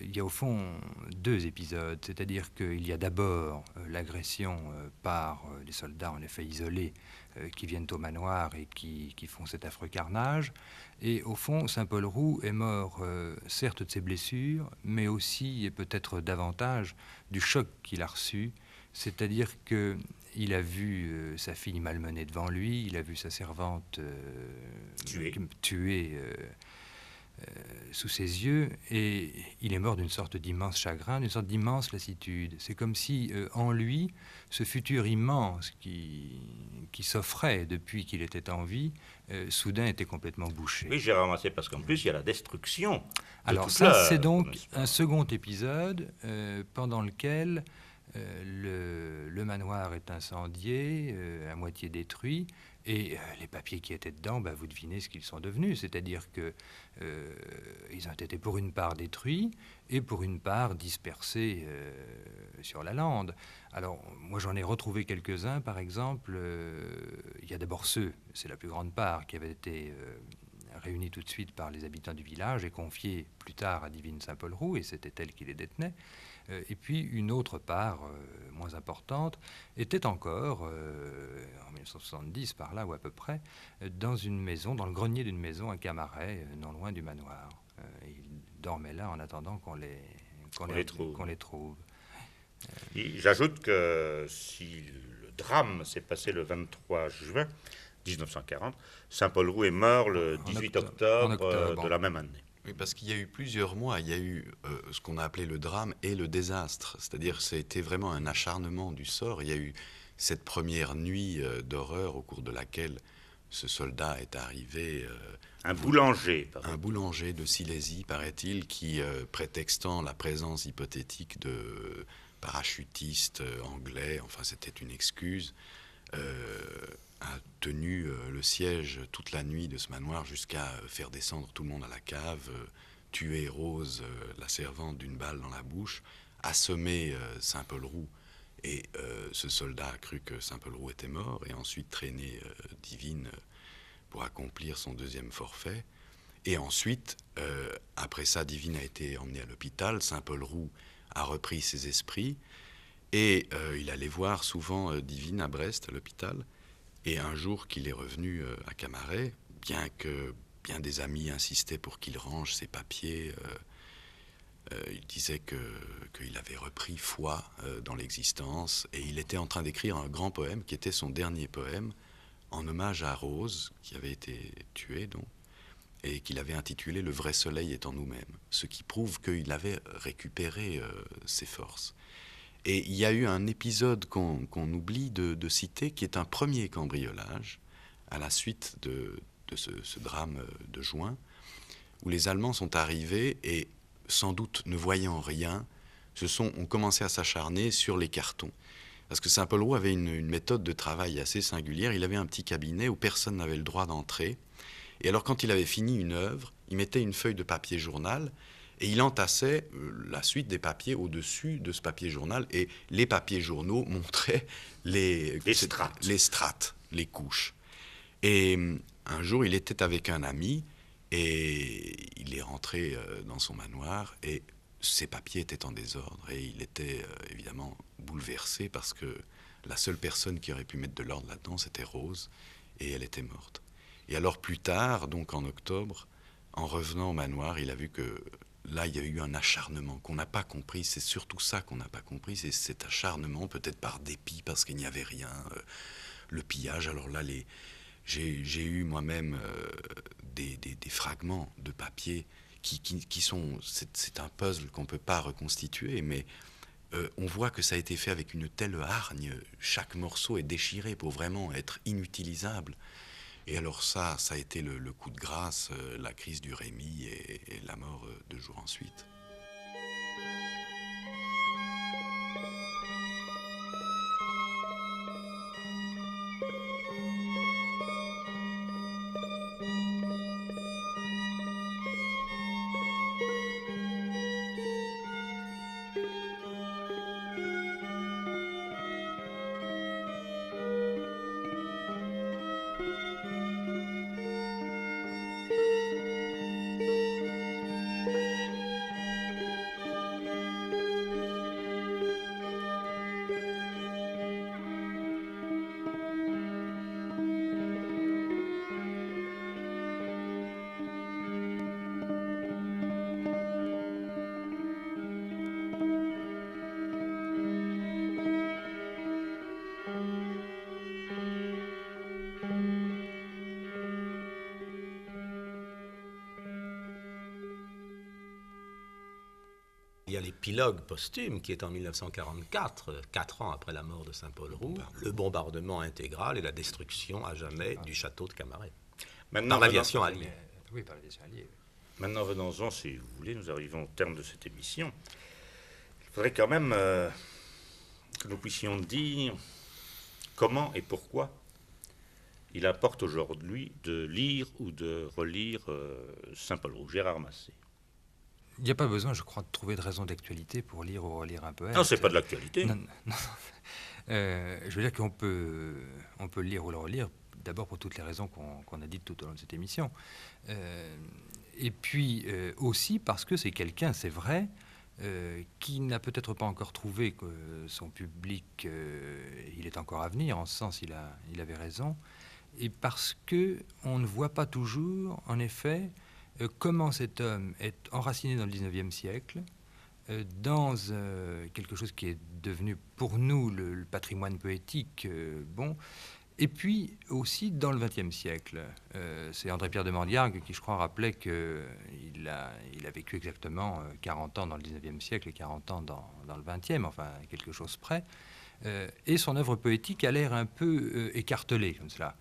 il y a au fond deux épisodes, c'est-à-dire qu'il y a d'abord l'agression par les soldats en effet isolés qui viennent au manoir et qui font cet affreux carnage. Et au fond, Saint-Paul-Roux est mort certes de ses blessures, mais aussi et peut-être davantage du choc qu'il a reçu, c'est-à-dire qu'il a vu sa fille malmenée devant lui, il a vu sa servante tuée sous ses yeux, et il est mort d'une sorte d'immense chagrin, d'une sorte d'immense lassitude. C'est comme si, en lui, ce futur immense qui s'offrait depuis qu'il était en vie, soudain était complètement bouché. Oui, j'ai ramassé parce qu'en plus, il y a la destruction. Alors ça, c'est donc un second épisode pendant lequel le manoir est incendié, à moitié détruit, et les papiers qui étaient dedans, vous devinez ce qu'ils sont devenus. C'est-à-dire que ils ont été pour une part détruits et pour une part dispersés sur la lande. Alors, moi, j'en ai retrouvé quelques-uns, par exemple. Il y a d'abord ceux, c'est la plus grande part, qui avaient été réunis tout de suite par les habitants du village et confiés plus tard à Divine Saint-Paul-Roux, et c'était elle qui les détenait. Et puis une autre part, moins importante, était encore, en 1970 par là ou à peu près, dans une maison, dans le grenier d'une maison à Camaret, non loin du manoir. Ils dormaient là en attendant qu'on les trouve. J'ajoute que si le drame s'est passé le 23 juin 1940, Saint-Paul-Roux est mort le 18 octobre de la même année. Oui, parce qu'il y a eu plusieurs mois, il y a eu ce qu'on a appelé le drame et le désastre. C'est-à-dire c'était vraiment un acharnement du sort. Il y a eu cette première nuit d'horreur au cours de laquelle ce soldat est arrivé. Un boulanger de Silésie, paraît-il, qui, prétextant la présence hypothétique de parachutistes anglais, enfin c'était une excuse, a tenu le siège toute la nuit de ce manoir jusqu'à faire descendre tout le monde à la cave, tuer Rose, la servante, d'une balle dans la bouche, assommer Saint-Paul-Roux. Et ce soldat a cru que Saint-Paul-Roux était mort et ensuite traîné Divine pour accomplir son deuxième forfait. Et ensuite, après ça, Divine a été emmenée à l'hôpital. Saint-Paul-Roux a repris ses esprits et il allait voir souvent Divine à Brest, à l'hôpital. Et un jour qu'il est revenu à Camaret, bien que bien des amis insistaient pour qu'il range ses papiers, il disait qu'il avait repris foi dans l'existence et il était en train d'écrire un grand poème qui était son dernier poème en hommage à Rose, qui avait été tuée donc, et qu'il avait intitulé « Le vrai soleil est en nous-mêmes », ce qui prouve qu'il avait récupéré ses forces. Et il y a eu un épisode qu'on oublie de citer, qui est un premier cambriolage, à la suite de ce drame de juin, où les Allemands sont arrivés et, sans doute ne voyant rien, ont commencé à s'acharner sur les cartons. Parce que Saint-Paul-Roux avait une méthode de travail assez singulière. Il avait un petit cabinet où personne n'avait le droit d'entrer. Et alors, quand il avait fini une œuvre, il mettait une feuille de papier journal et il entassait la suite des papiers au-dessus de ce papier journal. Et les papiers journaux montraient les strates, les couches. Et un jour, il était avec un ami et il est rentré dans son manoir et ses papiers étaient en désordre. Et il était évidemment bouleversé parce que la seule personne qui aurait pu mettre de l'ordre là-dedans, c'était Rose, et elle était morte. Et alors plus tard, donc en octobre, en revenant au manoir, il a vu que là, il y a eu un acharnement qu'on n'a pas compris. C'est surtout ça qu'on n'a pas compris, c'est cet acharnement, peut-être par dépit, parce qu'il n'y avait rien, le pillage. Alors là, j'ai eu moi-même des fragments de papier qui sont... C'est un puzzle qu'on ne peut pas reconstituer, mais on voit que ça a été fait avec une telle hargne. Chaque morceau est déchiré pour vraiment être inutilisable. Et alors ça a été le coup de grâce, la crise du Rémy et la mort 2 jours ensuite. Il y a l'épilogue posthume qui est en 1944, 4 ans après la mort de Saint-Paul Roux, le bombardement intégral et la destruction à jamais du château de Camaret. Par l'aviation alliée. Oui, par l'aviation alliée. Maintenant, venons-en, si vous voulez, nous arrivons au terme de cette émission. Il faudrait quand même que nous puissions dire comment et pourquoi il importe aujourd'hui de lire ou de relire Saint-Paul Roux, Gérard Massé. Il n'y a pas besoin, je crois, de trouver de raison d'actualité pour lire ou relire un poète. Non, c'est pas de l'actualité. Non. Je veux dire qu'on peut le lire ou le relire, d'abord pour toutes les raisons qu'on a dites tout au long de cette émission. Et puis aussi parce que c'est quelqu'un, c'est vrai, qui n'a peut-être pas encore trouvé que son public, il est encore à venir, en ce sens il avait raison, et parce qu'on ne voit pas toujours, en effet, comment cet homme est enraciné dans le 19e siècle, dans quelque chose qui est devenu pour nous le patrimoine poétique, et puis aussi dans le XXe siècle. C'est André-Pierre de Mordiargue qui, je crois, rappelait qu'il a vécu exactement 40 ans dans le XIXe siècle et 40 ans dans le XXe, enfin quelque chose près. Et son œuvre poétique a l'air un peu écartelée, comme cela.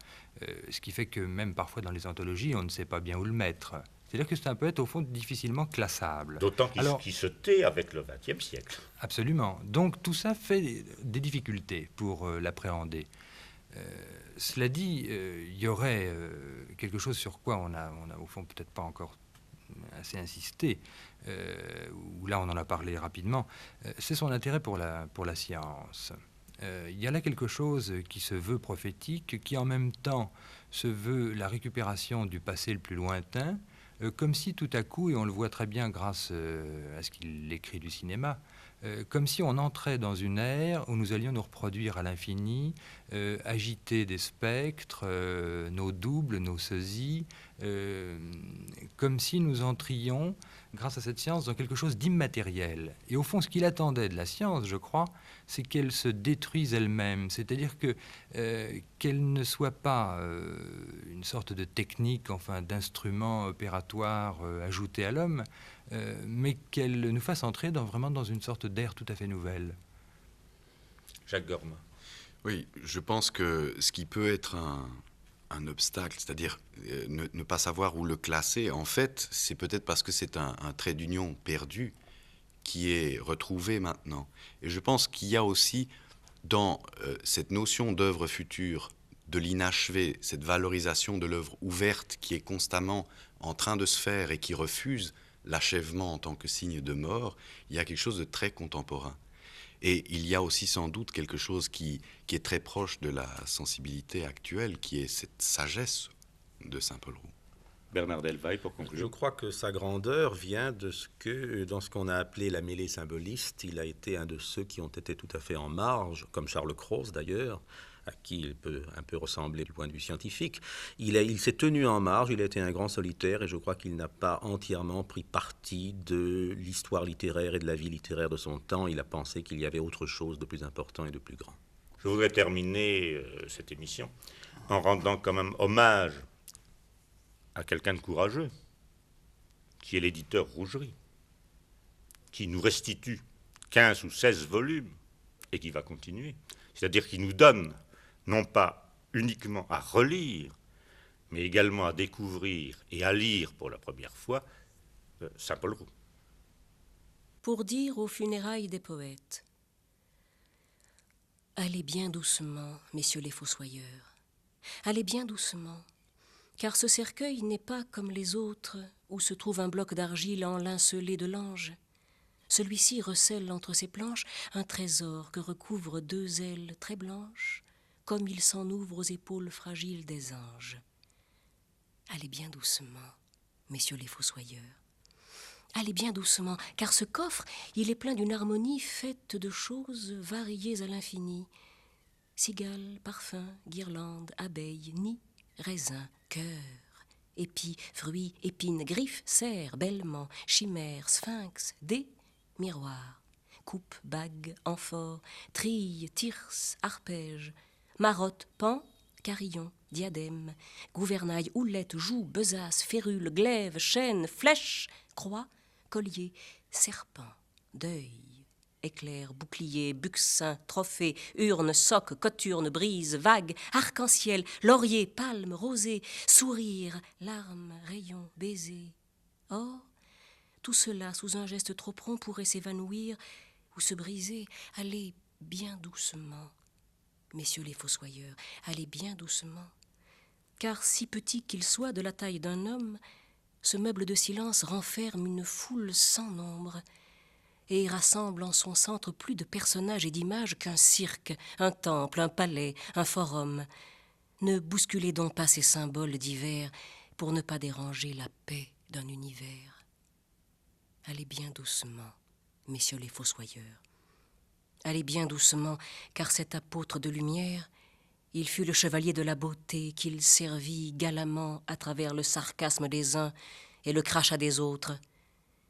Ce qui fait que même parfois dans les anthologies, on ne sait pas bien où le mettre. C'est-à-dire que c'est un poète, au fond, difficilement classable. D'autant qu'il se tait avec le XXe siècle. Absolument. Donc tout ça fait des difficultés pour l'appréhender. Cela dit, il y aurait quelque chose sur quoi on a au fond peut-être pas encore assez insisté, où là on en a parlé rapidement, c'est son intérêt pour la science. Il y a là quelque chose qui se veut prophétique, qui en même temps se veut la récupération du passé le plus lointain, comme si tout à coup, et on le voit très bien grâce à ce qu'il écrit du cinéma, comme si on entrait dans une ère où nous allions nous reproduire à l'infini, agiter des spectres, nos doubles, nos sosies, comme si nous entrions, grâce à cette science, dans quelque chose d'immatériel. Et au fond, ce qu'il attendait de la science, je crois, c'est qu'elle se détruise elle-même, c'est-à-dire que qu'elle ne soit pas une sorte de technique, enfin d'instrument opératoire ajouté à l'homme, mais qu'elle nous fasse entrer vraiment dans une sorte d'ère tout à fait nouvelle. Jacques Gormand. Oui, je pense que ce qui peut être un obstacle, c'est-à-dire ne pas savoir où le classer, en fait, c'est peut-être parce que c'est un trait d'union perdu qui est retrouvé maintenant. Et je pense qu'il y a aussi dans cette notion d'œuvre future, de l'inachevé, cette valorisation de l'œuvre ouverte qui est constamment en train de se faire et qui refuse l'achèvement en tant que signe de mort, il y a quelque chose de très contemporain. Et il y a aussi sans doute quelque chose qui est très proche de la sensibilité actuelle, qui est cette sagesse de Saint-Paul Roux. Bernard Delvaille, pour conclure. Je crois que sa grandeur vient de ce que, dans ce qu'on a appelé la mêlée symboliste, il a été un de ceux qui ont été tout à fait en marge, comme Charles Cros d'ailleurs, à qui il peut un peu ressembler du point de vue scientifique. Il s'est tenu en marge, il a été un grand solitaire, et je crois qu'il n'a pas entièrement pris parti de l'histoire littéraire et de la vie littéraire de son temps. Il a pensé qu'il y avait autre chose de plus important et de plus grand. Je voudrais terminer cette émission en rendant quand même hommage à quelqu'un de courageux, qui est l'éditeur Rougerie, qui nous restitue 15 ou 16 volumes, et qui va continuer. C'est-à-dire qu'il nous donne, non pas uniquement à relire, mais également à découvrir et à lire pour la première fois Saint-Paul Roux. Pour dire aux funérailles des poètes: allez bien doucement, messieurs les fossoyeurs, allez bien doucement, car ce cercueil n'est pas comme les autres où se trouve un bloc d'argile enlincelé de lange. Celui-ci recèle entre ses planches un trésor que recouvrent 2 ailes très blanches, comme il s'en ouvre aux épaules fragiles des anges. Allez bien doucement, messieurs les fossoyeurs. Allez bien doucement, car ce coffre, il est plein d'une harmonie faite de choses variées à l'infini. Cigales, parfums, guirlandes, abeilles, nids, raisins, cœurs, épis, fruits, épines, griffes, cerfs, bêlements, chimères, sphinx, dés, miroirs, coupes, bagues, amphores, trilles, tirses, arpèges, marottes, pans, carillons, diadèmes, gouvernails, houlettes, jougs, besaces, férules, glaives, chaînes, flèches, croix, colliers, serpents, deuil, éclair, bouclier, buxin, trophée, urne, soc, coturne, brise, vague, arc-en-ciel, laurier, palme, rosée, sourire, larmes, rayons, baisers. Or, tout cela, sous un geste trop prompt, pourrait s'évanouir ou se briser. Allez bien doucement, messieurs les fossoyeurs, allez bien doucement. Car si petit qu'il soit de la taille d'un homme, ce meuble de silence renferme une foule sans nombre et rassemble en son centre plus de personnages et d'images qu'un cirque, un temple, un palais, un forum. Ne bousculez donc pas ces symboles divers pour ne pas déranger la paix d'un univers. Allez bien doucement, messieurs les fossoyeurs. Allez bien doucement, car cet apôtre de lumière, il fut le chevalier de la beauté qu'il servit galamment à travers le sarcasme des uns et le crachat des autres.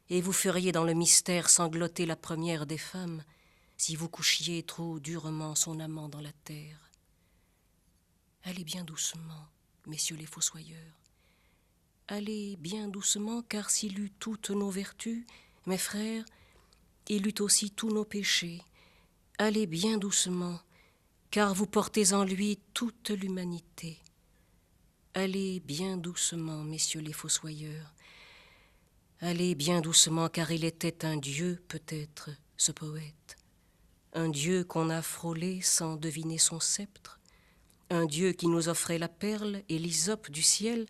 Et vous feriez dans le mystère sangloter la première des femmes si vous couchiez trop durement son amant dans la terre. Allez bien doucement, messieurs les fossoyeurs. Allez bien doucement, car s'il eut toutes nos vertus, mes frères, il eut aussi tous nos péchés. Allez bien doucement, car vous portez en lui toute l'humanité. Allez bien doucement, messieurs les fossoyeurs. Allez bien doucement, car il était un dieu, peut-être, ce poète. Un dieu qu'on a frôlé sans deviner son sceptre. Un dieu qui nous offrait la perle et l'hysope du ciel,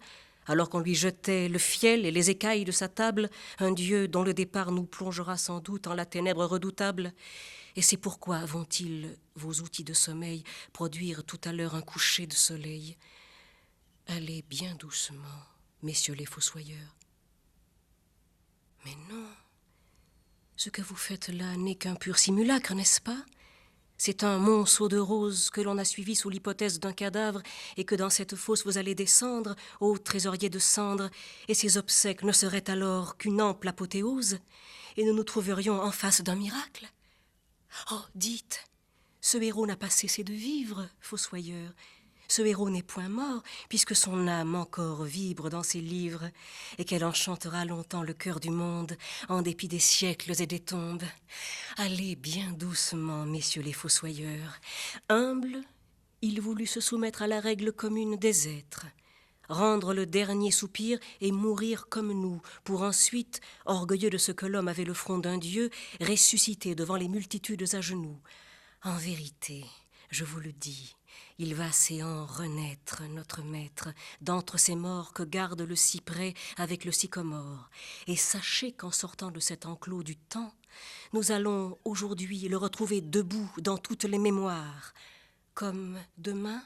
alors qu'on lui jetait le fiel et les écailles de sa table. Un dieu dont le départ nous plongera sans doute en la ténèbre redoutable. Et c'est pourquoi vont-ils, vos outils de sommeil, produire tout à l'heure un coucher de soleil? Allez bien doucement, messieurs les fossoyeurs. Mais non, ce que vous faites là n'est qu'un pur simulacre, n'est-ce pas? C'est un monceau de roses que l'on a suivi sous l'hypothèse d'un cadavre et que dans cette fosse vous allez descendre, ô trésorier de cendres, et ces obsèques ne seraient alors qu'une ample apothéose, et nous nous trouverions en face d'un miracle. Oh, dites, ce héros n'a pas cessé de vivre, fossoyeur. Ce héros n'est point mort, puisque son âme encore vibre dans ses livres, et qu'elle enchantera longtemps le cœur du monde, en dépit des siècles et des tombes. Allez bien doucement, messieurs les fossoyeurs. Humble, il voulut se soumettre à la règle commune des êtres, rendre le dernier soupir et mourir comme nous, pour ensuite, orgueilleux de ce que l'homme avait le front d'un dieu, ressusciter devant les multitudes à genoux. En vérité, je vous le dis, il va séant renaître, notre maître, d'entre ces morts que garde le cyprès avec le sycomore. Et sachez qu'en sortant de cet enclos du temps, nous allons aujourd'hui le retrouver debout dans toutes les mémoires, comme demain,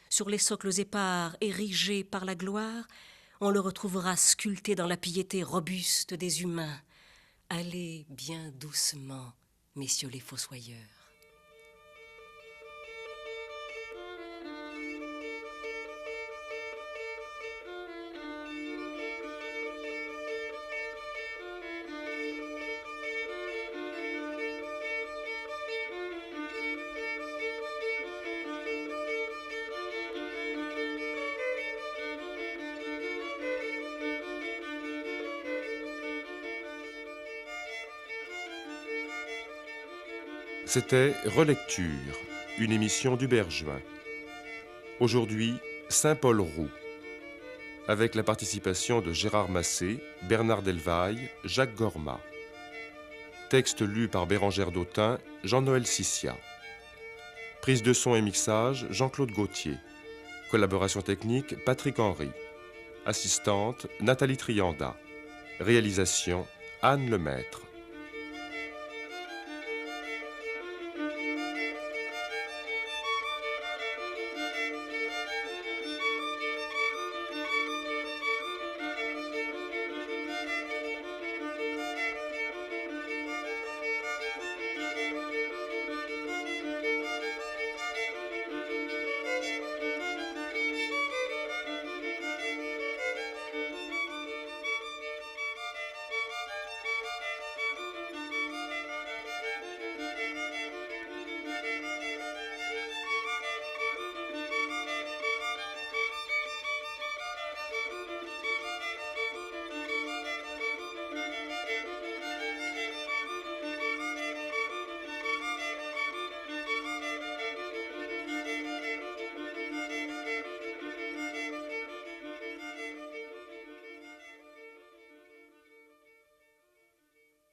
sur les socles épars érigés par la gloire, on le retrouvera sculpté dans la piété robuste des humains. Allez bien doucement, messieurs les fossoyeurs. C'était Relecture, une émission d'Hubert Juin. Aujourd'hui, Saint-Paul-Roux, avec la participation de Gérard Massé, Bernard Delvaille, Jacques Gorma. Texte lu par Bérangère Dautin, Jean-Noël Sissia. Prise de son et mixage, Jean-Claude Gauthier. Collaboration technique, Patrick Henry. Assistante, Nathalie Trianda. Réalisation, Anne Lemaître.